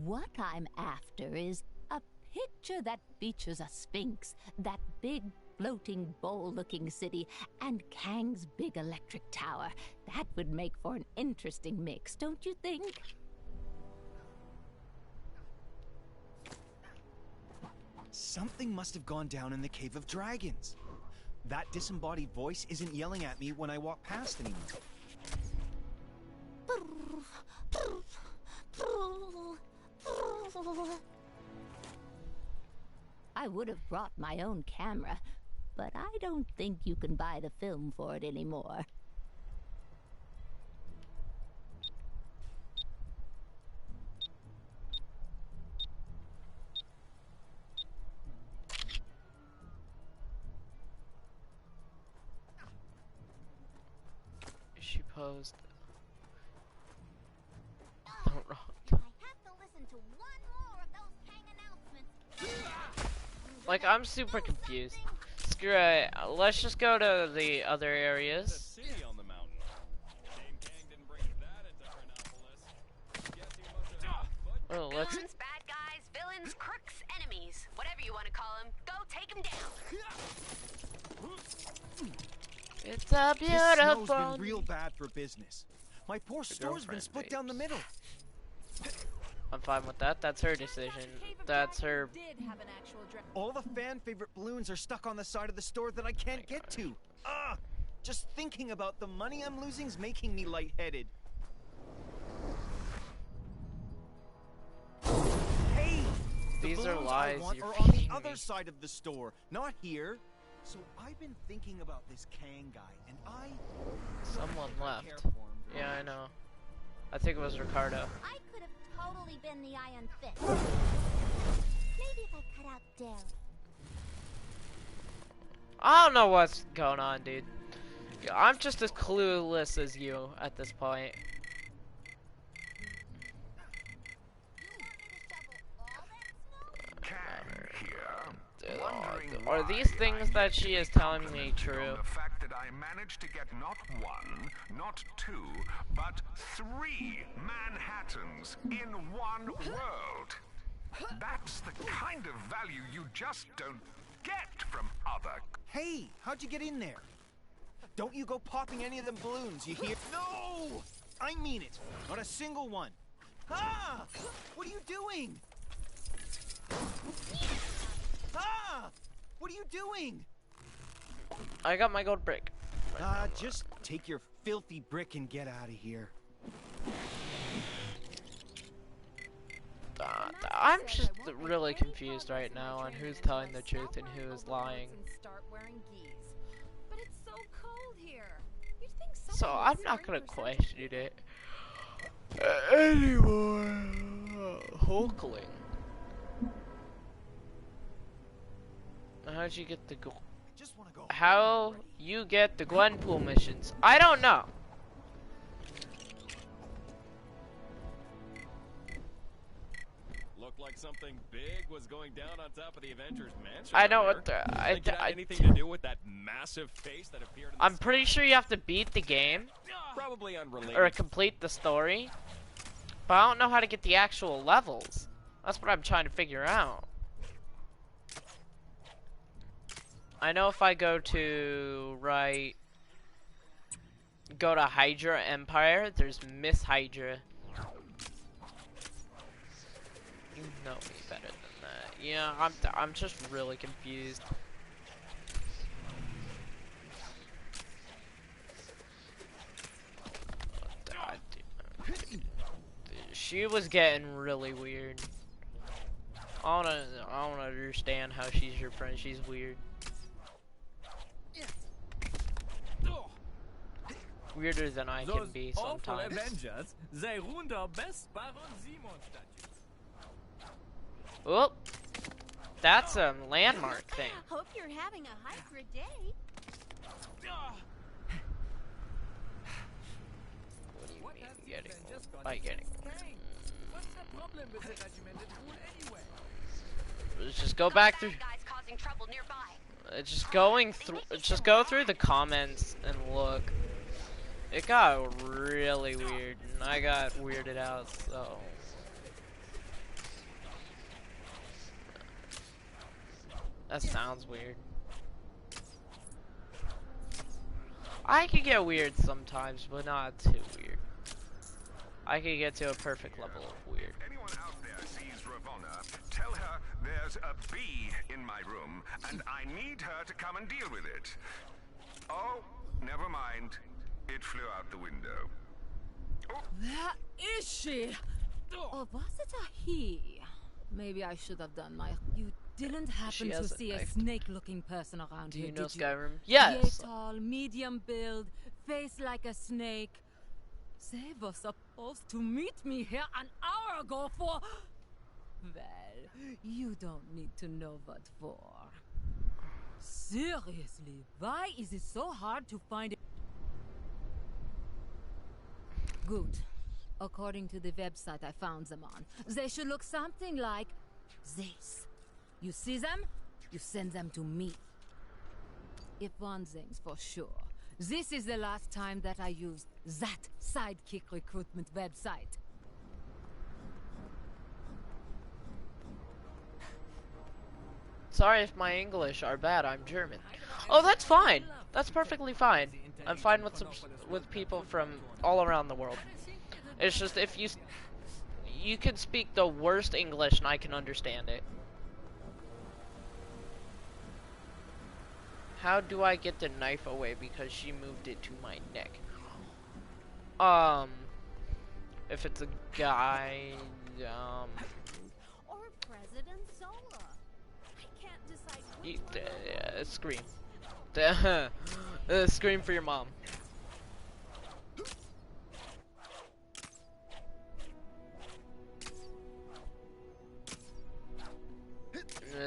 What I'm after is a picture that features a sphinx, that big floating bowl-looking city, and Kang's big electric tower. That would make for an interesting mix, don't you think? Something must have gone down in the Cave of Dragons. that disembodied voice isn't yelling at me when I walk past anymore. I would have brought my own camera, but I don't think you can buy the film for it anymore. She posed. Don't wrong. I have to listen to one more of those Kang announcements. Like, I'm super confused. Screw it. Let's just go to the other areas. City on the mountain. Shame Kang didn't bring that into Chronopolis. Guess he must have had Oh, let's. Goons, bad guys, villains, crooks, enemies, whatever you want to call them. Go take them down. It's a This snow's beautiful. been real bad for business. My poor store's been girlfriend, split down the middle. I'm fine with that. That's her decision. That's her. Did have an actual All the fan favorite balloons are stuck on the side of the store that I can't get to. Ah! Just thinking about the money I'm losing's making me lightheaded. Hey! The These are balloons lies. I want You're are on the feeding other me. side of the store, not here. So I've been thinking about this Kang guy, and Someone I left. care for him very Yeah, I much. know. I think it was Ricardo. I could have totally been the Iron Fist. Maybe if I cut out Daryl. I don't know what's going on, dude. I'm just as clueless as you at this point. Are these things that she is telling me true? The fact that I managed to get not one, not two, but 3 Manhattans in one world. That's the kind of value you just don't get from other. Hey, how'd you get in there? Don't you go popping any of them balloons, you hear? No! I mean it. Not a single one. Ah! What are you doing? Ah! What are you doing? I got my gold brick. Just take your filthy brick and get out of here. I'm just really confused right now on who's telling the truth and who is lying. Start wearing geese. But it's so cold here. You'd think So someone I'm would not spring gonna for question it anymore. Hulkling. How'd you get the How you get the Gwenpool missions? I don't know. Looked like something big was going down on top of the Avengers Mansion. I know out what there. the, Think it had anything to do with that massive face that appeared in the I'm pretty sure you have to beat the game Probably unrelated. or complete the story, but I don't know how to get the actual levels. That's what I'm trying to figure out. I know if I go to go to Hydra Empire, there's Miss Hydra. You know me better than that. Yeah, I'm just really confused. She was getting really weird. I don't understand how she's your friend. She's weird. Weirder than I can be sometimes. Avengers, they ruined our best Baron Simon statues. Oh, that's a landmark thing. Hope you're having a Hydra day. What do you mean getting? By getting? What's the problem with the regimented rule anyway? Let's just go back through. Guys causing trouble nearby. Just going through. Just go through the comments and look. It got really weird, and I got weirded out. So. That sounds weird. I could get weird sometimes, but not too weird. I could get to a perfect level of weird. Anyone out there sees Ravonna, tell her There's a bee in my room, and I need her to come and deal with it. Oh, never mind. It flew out the window. Where is she? Or was it a he? Maybe I should have done my... You didn't happen to see a snake-looking person around here, Do you know did you? Skyrim? Yes! Yay tall, medium build, face like a snake. They were supposed to meet me here an hour ago for... Well, you don't need to know what for. Seriously, why is it so hard to find it? Good. According to the website I found them on, they should look something like this. You see them? You send them to me. If one thing's for sure, this is the last time that I used that sidekick recruitment website. Sorry if my English are bad, I'm German. Oh, that's fine. That's perfectly fine. I'm fine with people from all around the world. It's just if you can speak the worst English and I can understand it. How do I get the knife away because she moved it to my neck? If it's a guy, Or President Zola. I can't decide. Scream. Scream for your mom.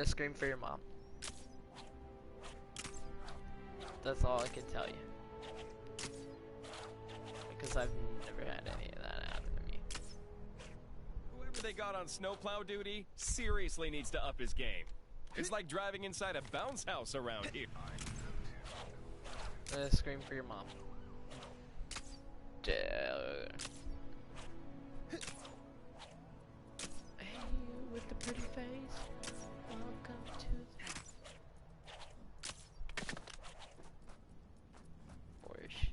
Scream for your mom. That's all I can tell you. Because I've never had any of that happen to me. Whoever they got on snowplow duty seriously needs to up his game. It's like driving inside a bounce house around here. Scream for your mom. Hey, you with the pretty face. Welcome to the... Or is she?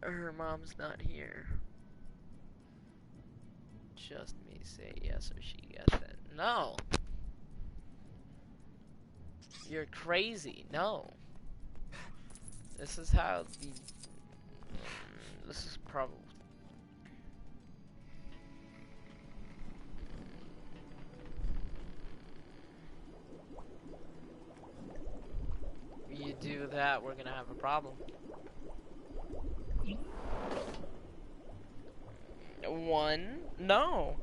Her mom's not here. Just me say yes or she gets it. No! You're crazy. No. This is how the... this is probably... You do that, we're gonna have a problem. One? No.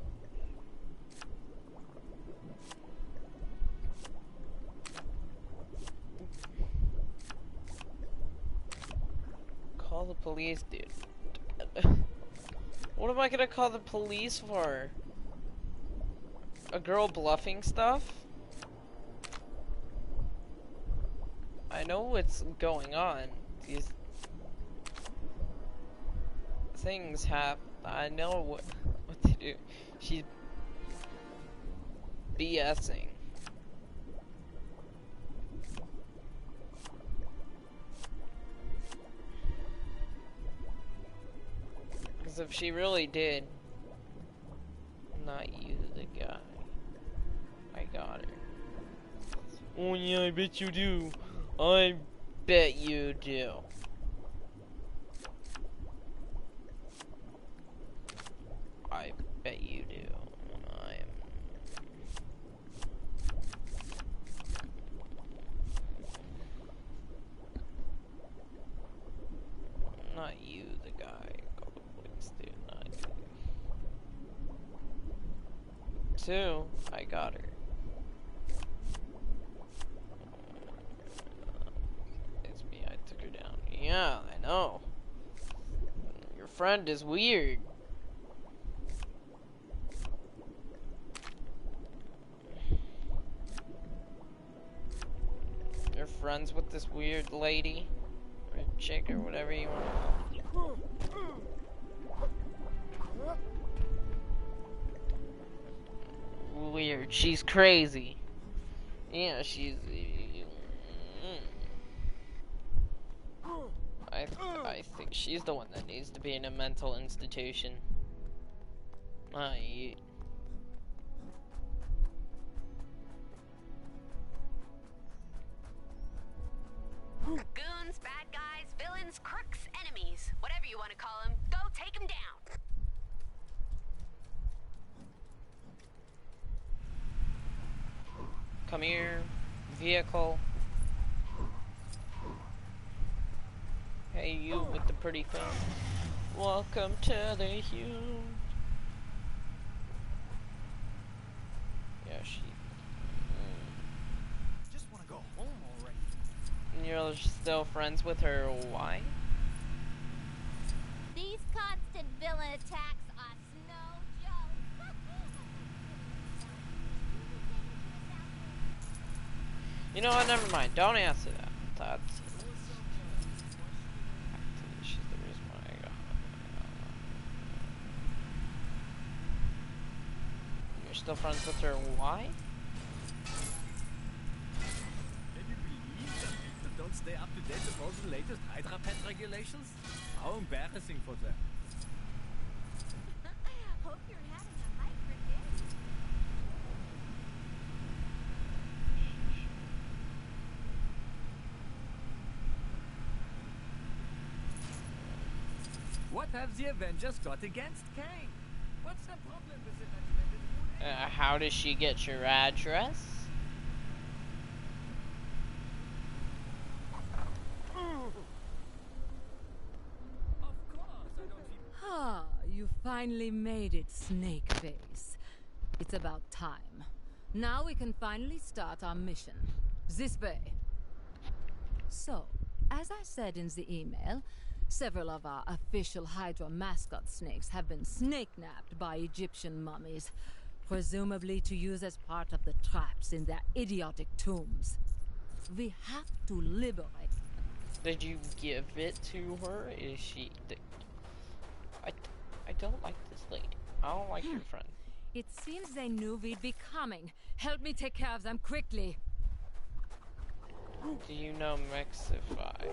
Call the police, dude. What am I gonna call the police for? A girl bluffing stuff? I know what's going on. These things happen. I know what to do. She's BSing. Because if she really did, not you, the guy. I got her. Oh yeah, I bet you do. I bet you do. I bet you do. Not you, the guy. Call the police, dude. Not you. Two, I got her. It's me, I took her down. Yeah, I know. Your friend is weird. You're friends with this weird lady? Or chick or whatever you want. Weird. She's crazy. Yeah, she's... I think she's the one that needs to be in a mental institution. Goons, bad guys, villains, crooks, enemies, whatever you want to call them, go take them down. Come here, vehicle. Hey, you with the pretty face. Welcome to the huge. Yeah, she. Just want to go home already. And you're still friends with her. Why? These constant villain attacks are no joke. You know what? Never mind. Don't answer that. That's. She's the reason why I got. You're still friends with her. Why? Can you believe that people don't stay up to date with all the latest Hydra pet regulations? How embarrassing for them. Hope you're having a Hydra day. What have the Avengers got against Kang? What's the problem with the How does she get your address? Ah, you finally made it, Snakeface. It's about time. Now we can finally start our mission. This way. So, as I said in the email, several of our official Hydra mascot snakes have been snake-napped by Egyptian mummies, presumably to use as part of the traps in their idiotic tombs. We have to liberate. Did you give it to her? Is she... I don't like this lady. I don't like your friend. It seems they knew we'd be coming. Help me take care of them quickly. Do you know Mexify?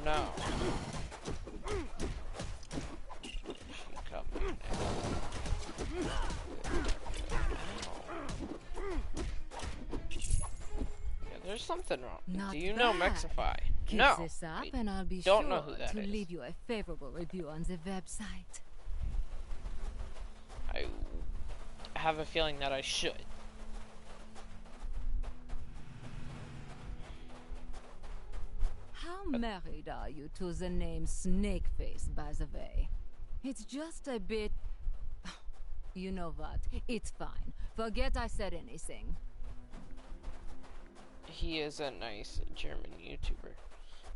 No. She coming now. Yeah, there's something wrong. Not Do you know bad. Mexify? Keep No. this up and I'll be don't sure know who that to is. leave you a favorable review on the website. I have a feeling that I should. How married are you to the name Snakeface, by the way? It's just a bit... You know what? It's fine. Forget I said anything. He is a nice German YouTuber.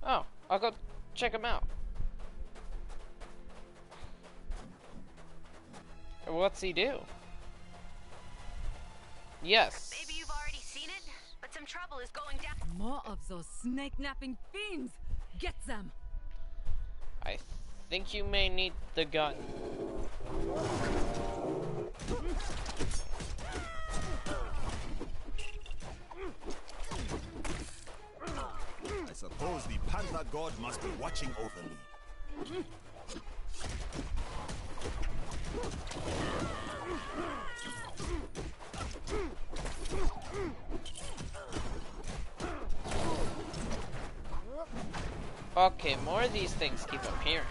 Oh, I'll go check him out. What's he do? Yes. Maybe you've already seen it, but some trouble is going down. More of those snake-napping fiends! Get them! I think you may need the gun. I suppose the Panda God must be watching over me. Okay, more of these things keep appearing.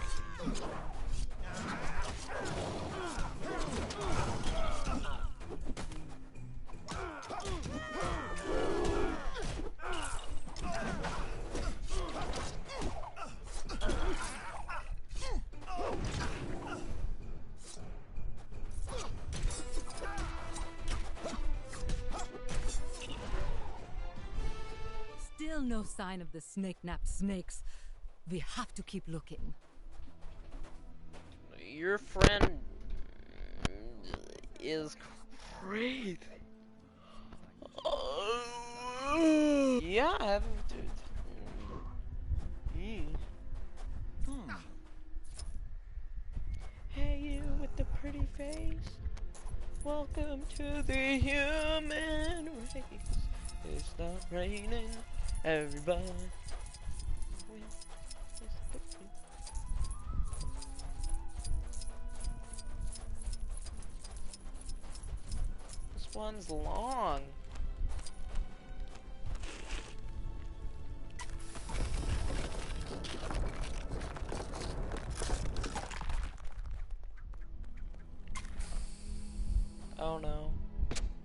Still no sign of the snake-nap snakes. We have to keep looking. Your friend is crazy. Yeah, I haven't. Hey, you with the pretty face. Welcome to the human race. It's not raining, everybody. This one's long. Oh no.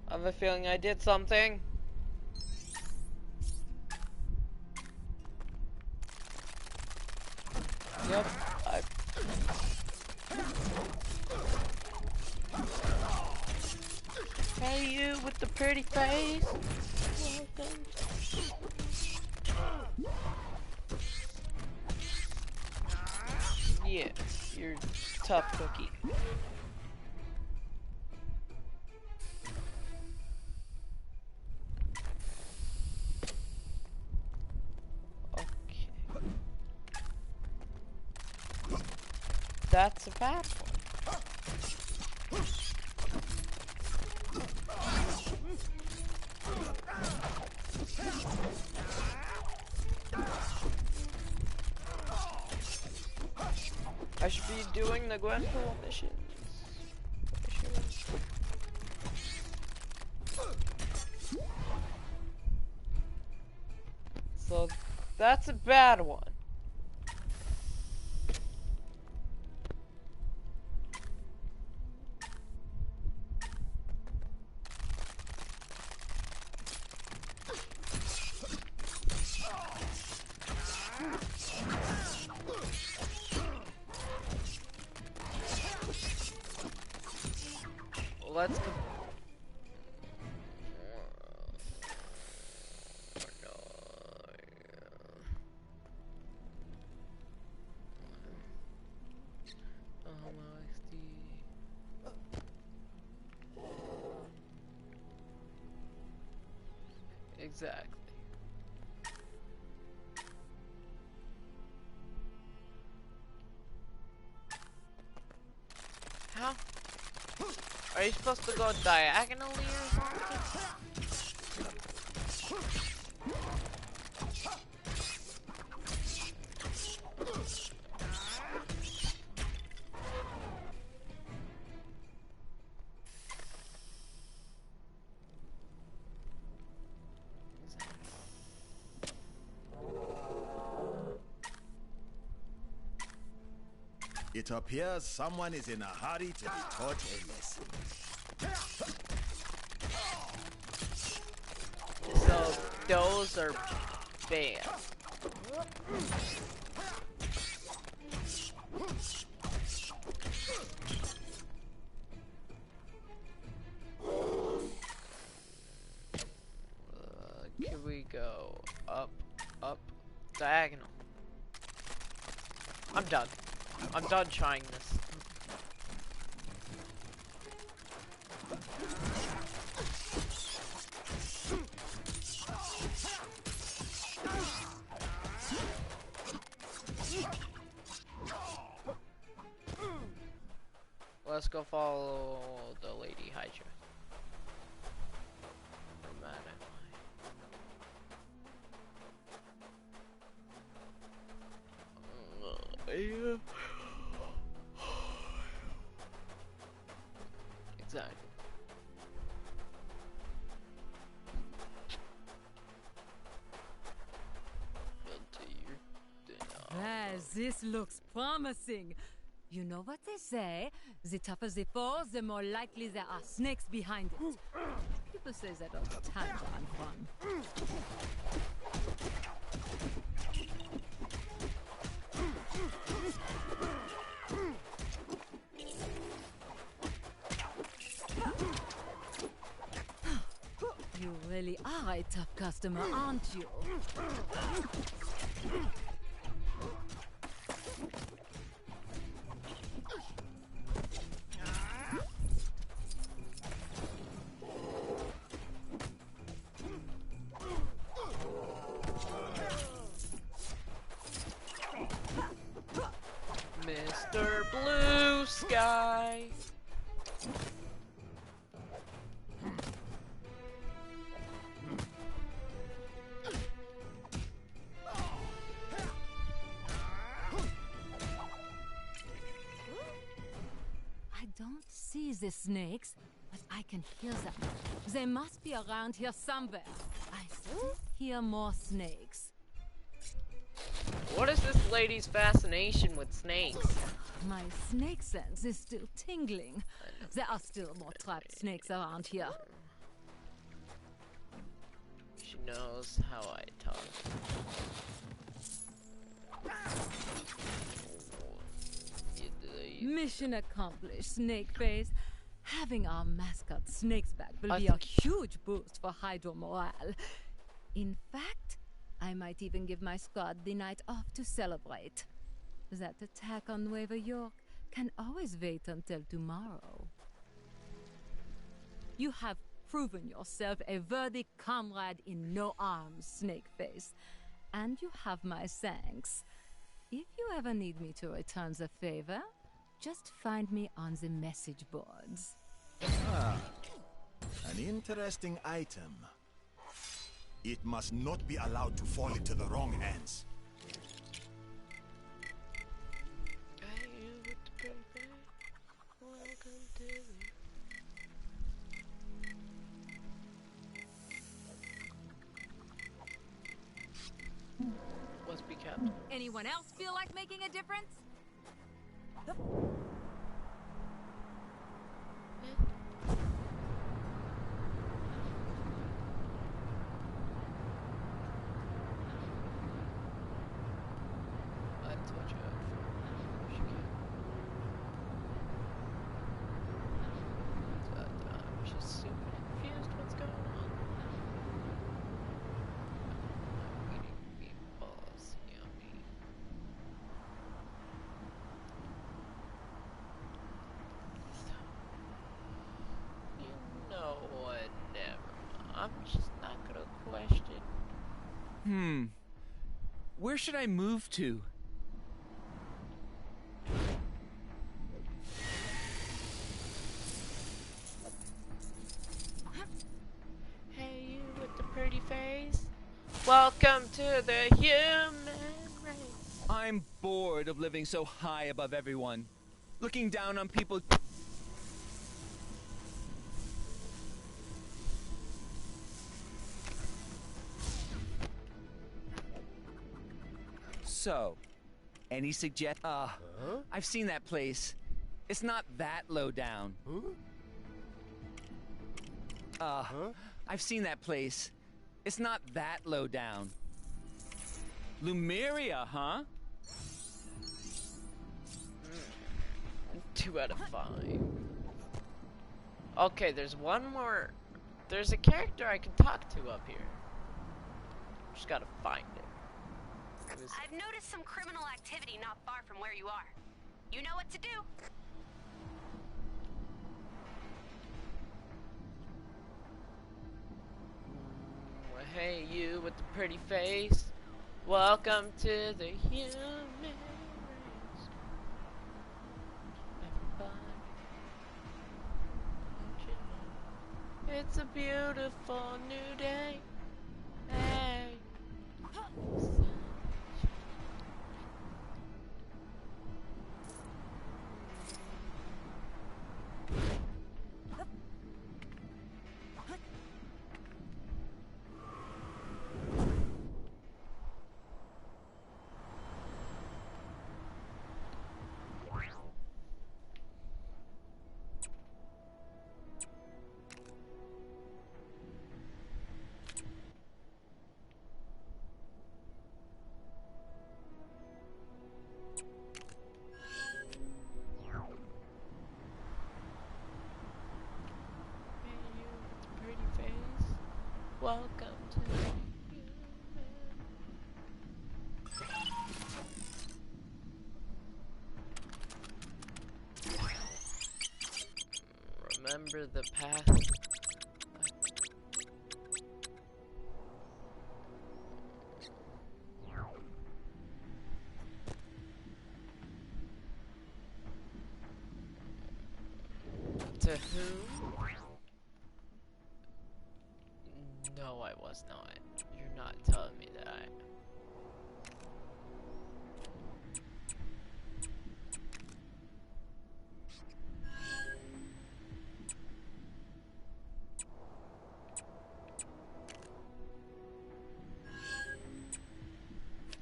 I have a feeling I did something. Yep, Hey, you with the pretty face. Welcome. Yeah, you're tough cookie. That's a bad one. I should be doing the Gwenpool missions. So that's a bad one. Let's go. Exactly. How? Are you supposed to go diagonally or something? It appears someone is in a hurry to be taught a lesson. So those are bad. Can we go up, diagonal? I'm done. I'm done trying this. Let's go follow the Lady Hydra. Where am I? Yeah. Exactly. Ah, this looks promising. You know what they say? The tougher the fall, the more likely there are snakes behind it. People say that all the time, Fun. You really are a tough customer, aren't you? Mr. Blue Sky. don't see the snakes, but I can hear them. They must be around here somewhere. I still hear more snakes. What is this lady's fascination with snakes? My snake sense is still tingling. There are still more trapped snakes around here. She knows how I talk. Mission accomplished, Snakeface. Having our mascot Snakes back will be a huge boost for Hydro morale. In fact, I might even give my squad the night off to celebrate. That attack on Nueva York can always wait until tomorrow. You have proven yourself a worthy comrade in no arms, Snakeface, and you have my thanks. If you ever need me to return the favor, just find me on the message boards. Ah, an interesting item. It must not be allowed to fall into the wrong hands. Must be kept. Anyone else feel like making a difference? Let's watch out. I'm just super confused what's going on. I'm eating meatballs, yummy. You know what, never mind. I'm just not gonna question. Where should I move to? Hey, you with the pretty face. Welcome to the human race. I'm bored of living so high above everyone. Looking down on people. So, any suggest? I've seen that place. It's not that low down. I've seen that place. It's not that low down. Lumeria, huh? 2 out of 5. Okay, there's one more. There's a character I can talk to up here. Just gotta find it. I've noticed some criminal activity not far from where you are. You know what to do. Hey, you with the pretty face. Welcome to the human race. Everybody, don't you know? It's a beautiful new day. Hey. Welcome to remember the path. To whom? No, I was not. You're not telling me that.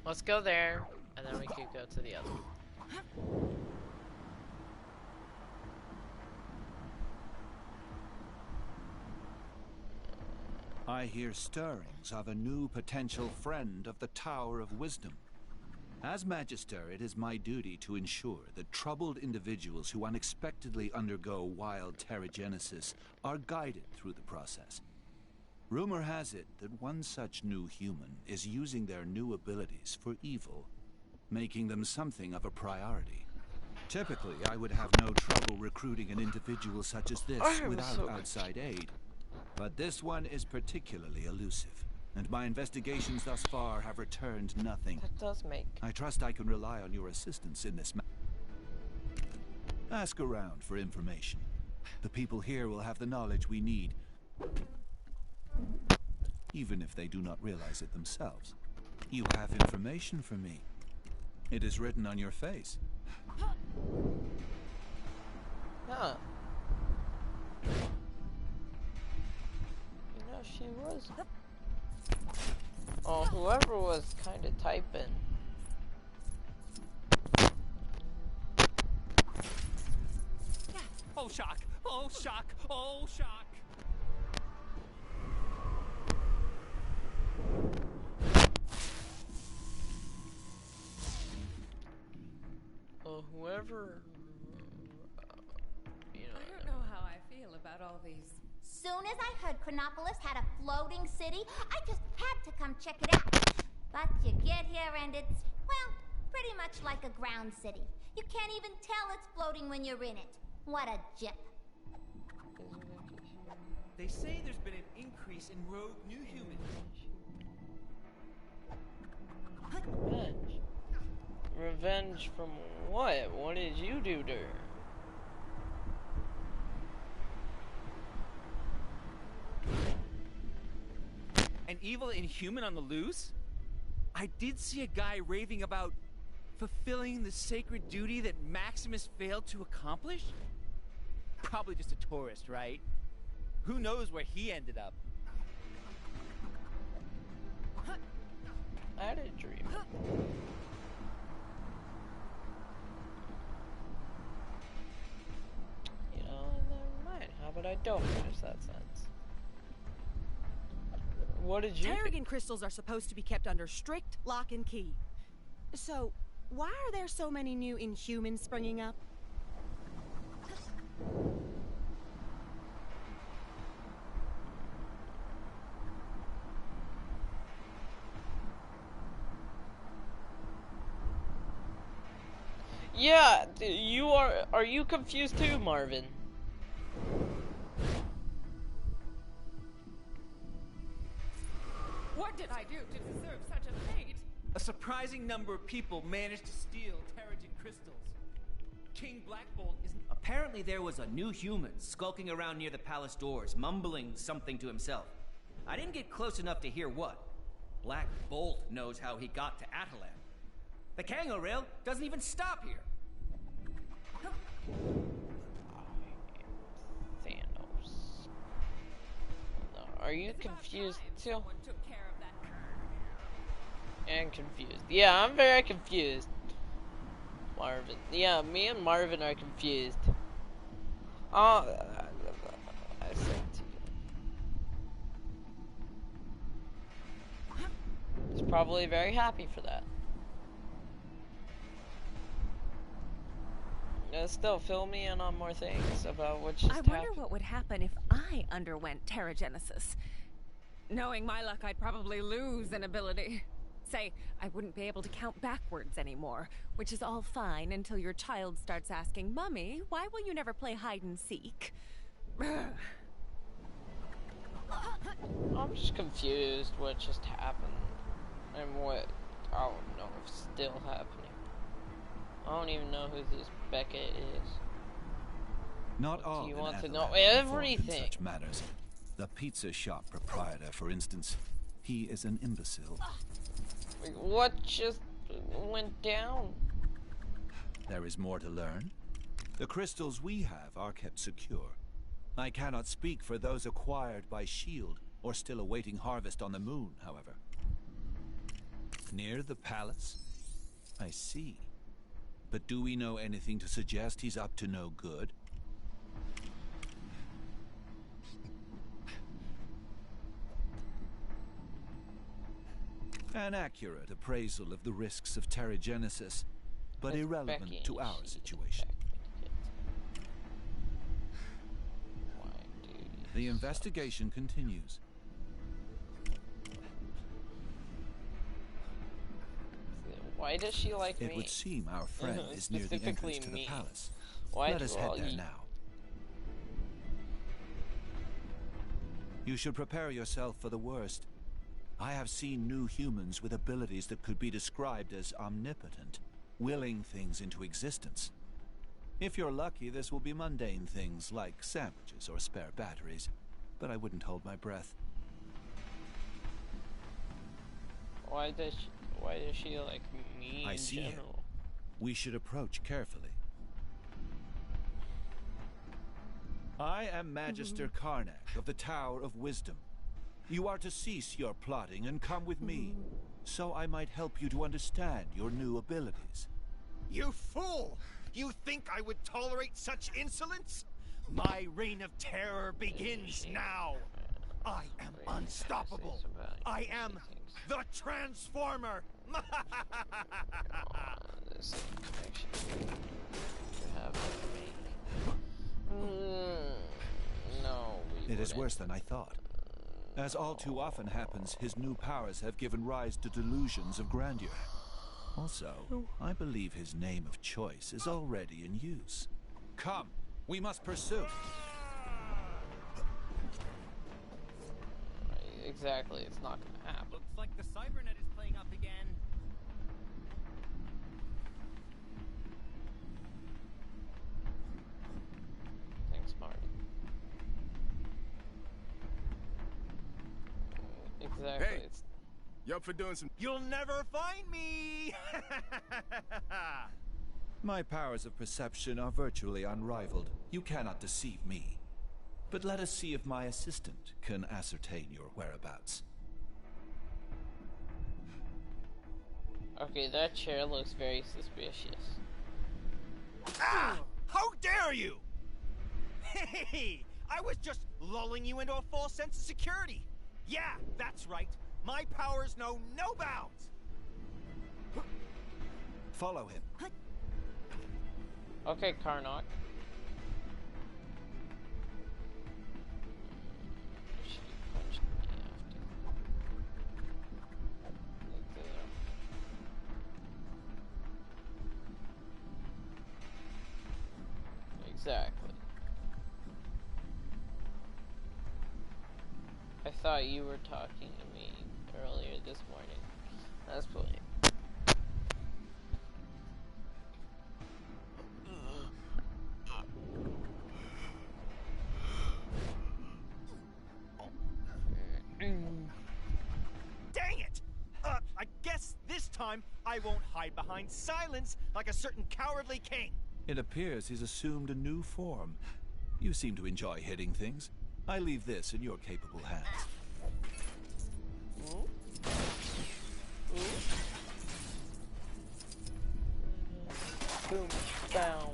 Let's go there, and then we could go to the other one. I hear stirrings of a new potential friend of the Tower of Wisdom. As Magister, it is my duty to ensure that troubled individuals who unexpectedly undergo wild terrigenesis are guided through the process. Rumor has it that one such new human is using their new abilities for evil, making them something of a priority. Typically, I would have no trouble recruiting an individual such as this without outside aid. But this one is particularly elusive, and my investigations thus far have returned nothing. That does make... I trust I can rely on your assistance in this matter. Ask around for information. The people here will have the knowledge we need, even if they do not realize it themselves. You have information for me. It is written on your face. Huh. You know, she was... Oh, whoever was kind of typing. Oh, shock! Oh, shock! Oh, shock! Oh, whoever... you know, I don't know how I feel about all these. Soon as I heard Chronopolis had a floating city, I just had to come check it out. But you get here and it's, well, pretty much like a ground city. You can't even tell it's floating when you're in it. What a jip. They say there's been an increase in rogue new humans. Revenge. Revenge from what? What did you do to her? An evil inhuman on the loose? I did see a guy raving about fulfilling the sacred duty that Maximus failed to accomplish? Probably just a tourist, right? Who knows where he ended up? I had a dream. You know, never mind. How about I don't finish that sentence? What did you Terrigen crystals are supposed to be kept under strict lock and key. So, why are there so many new Inhumans springing up? Yeah, you are you confused too, Marvin? What did I do to deserve such a fate? A surprising number of people managed to steal Terrigen crystals. King Blackbolt isn't... Apparently there was a new human skulking around near the palace doors, mumbling something to himself. I didn't get close enough to hear what. Black Bolt knows how he got to Atalan. The Kango rail doesn't even stop here. Thanos. No, are you confused too? And confused. Yeah, I'm very confused. Marvin. Yeah, me and Marvin are confused. Oh, I said to you. He's probably very happy for that. Still, fill me in on more things about what just happened. I wonder what would happen if I underwent Terrigenesis. Knowing my luck, I'd probably lose an ability. Say, I wouldn't be able to count backwards anymore, which is all fine until your child starts asking, Mummy, why will you never play hide and seek? I'm just confused what just happened and what I don't know if still happening. I don't even know who this Becca is. Not all. Do you in want to Atalan know are informed in everything? such matters. The pizza shop proprietor, for instance, he is an imbecile. What just went down? There is more to learn. The crystals we have are kept secure. I cannot speak for those acquired by S.H.I.E.L.D. or still awaiting harvest on the moon, however. Near the palace? I see. But do we know anything to suggest he's up to no good? An accurate appraisal of the risks of terrigenesis, but irrelevant to our situation. The investigation continues. Why does she like me? It would seem our friend is near the entrance to the palace. Why Let us head there now. You should prepare yourself for the worst. I have seen new humans with abilities that could be described as omnipotent, willing things into existence. If you're lucky, this will be mundane things like sandwiches or spare batteries, but I wouldn't hold my breath. Why does she like me I in see general? him. We should approach carefully. I am Magister Karnak of the Tower of Wisdom. You are to cease your plotting and come with me, so I might help you to understand your new abilities. You fool! You think I would tolerate such insolence? My reign of terror begins now. I am unstoppable. I am the Transformer. No. It is worse than I thought. As all too often happens, his new powers have given rise to delusions of grandeur. Also, I believe his name of choice is already in use. Come, we must pursue. Exactly, it's not gonna happen. Looks like the cybernet is playing up again. Thanks, Marty. Exactly. Hey, you up for doing some? You'll never find me. My powers of perception are virtually unrivaled. You cannot deceive me. But let us see if my assistant can ascertain your whereabouts. Okay, that chair looks very suspicious. Ah! How dare you! Hey, I was just lulling you into a false sense of security. Yeah, that's right. My powers know no bounds. Follow him. Okay, Karnak. Exactly. I thought you were talking to me earlier this morning. That's funny. Dang it! I guess this time I won't hide behind silence like a certain cowardly king. It appears he's assumed a new form. You seem to enjoy hitting things. I leave this in your capable hands. Boom, down.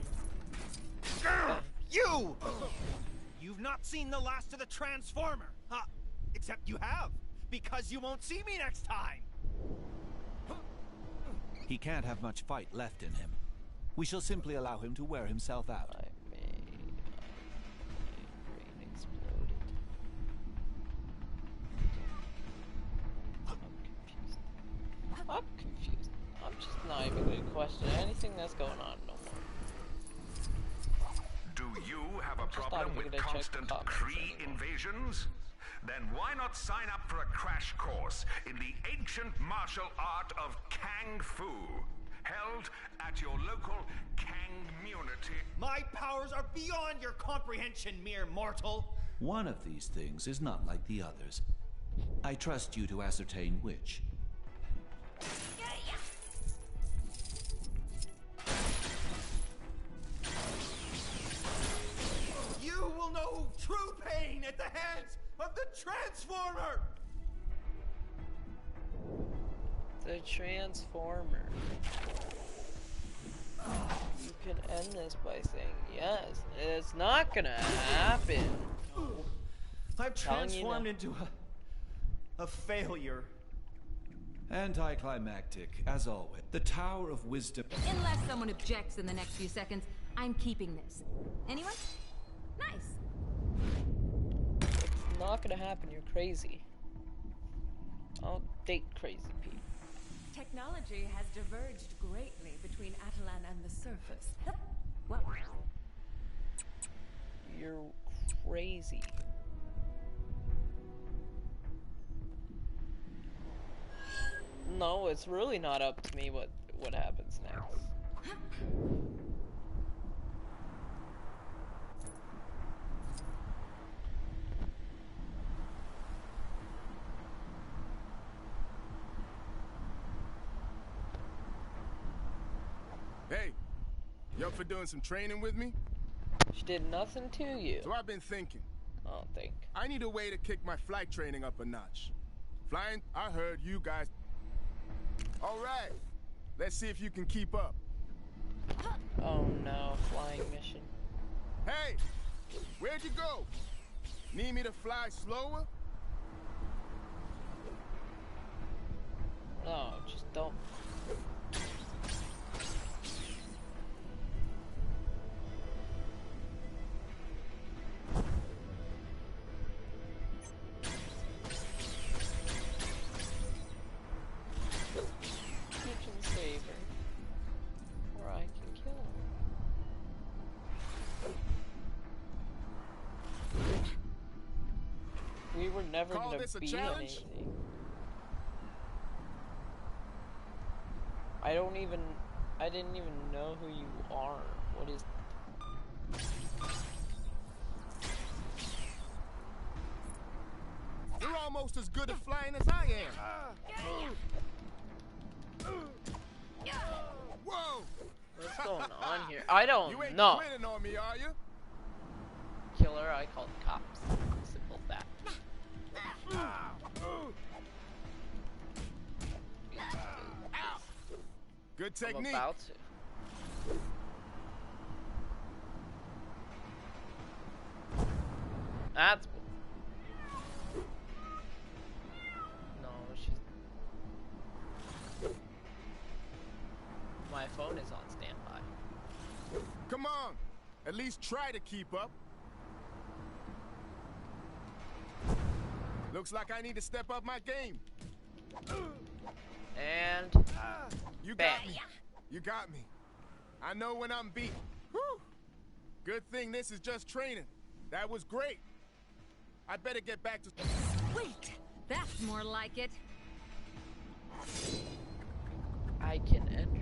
You! You've not seen the last of the Transformer. Except you have, because you won't see me next time. He can't have much fight left in him. We shall simply allow him to wear himself out. I'm confused. I'm just not even going to question anything that's going on no more. Do you have a problem with constant Kree invasions? Then why not sign up for a crash course in the ancient martial art of Kung Fu, held at your local Kang-munity? My powers are beyond your comprehension, mere mortal. One of these things is not like the others. I trust you to ascertain which. You will know true pain at the hands of the Transformer! The Transformer. You can end this by saying yes. It's not gonna happen. I've transformed into a failure. Anticlimactic, as always. The Tower of Wisdom. Unless someone objects in the next few seconds, I'm keeping this. Anyone? Nice. It's not gonna happen, you're crazy. I don't date crazy people. Technology has diverged greatly between Atalan and the surface. Well, You're crazy. No, it's really not up to me what happens next. Hey, you up for doing some training with me? She did nothing to you. So I've been thinking. I don't think. I need a way to kick my flight training up a notch. Flying, I heard you guys. All right, let's see if you can keep up. Oh no, flying mission. Hey, where'd you go? Need me to fly slower? No, just don't. We were never Call gonna this a be challenge? anything. I didn't even know who you are. What is... You're almost as good at flying as I am. Whoa! What's going on here? I don't You ain't know. quitting on me, are you? Killer, I called cops. Simple that. Good I'm technique. about to. That's... No, she's... My phone is on standby. Come on, at least try to keep up. Looks like I need to step up my game. And... You bam. got me. You got me. I know when I'm beat. Whew. Good thing this is just training. That was great. I'd better get back to... Wait! That's more like it. I can enter.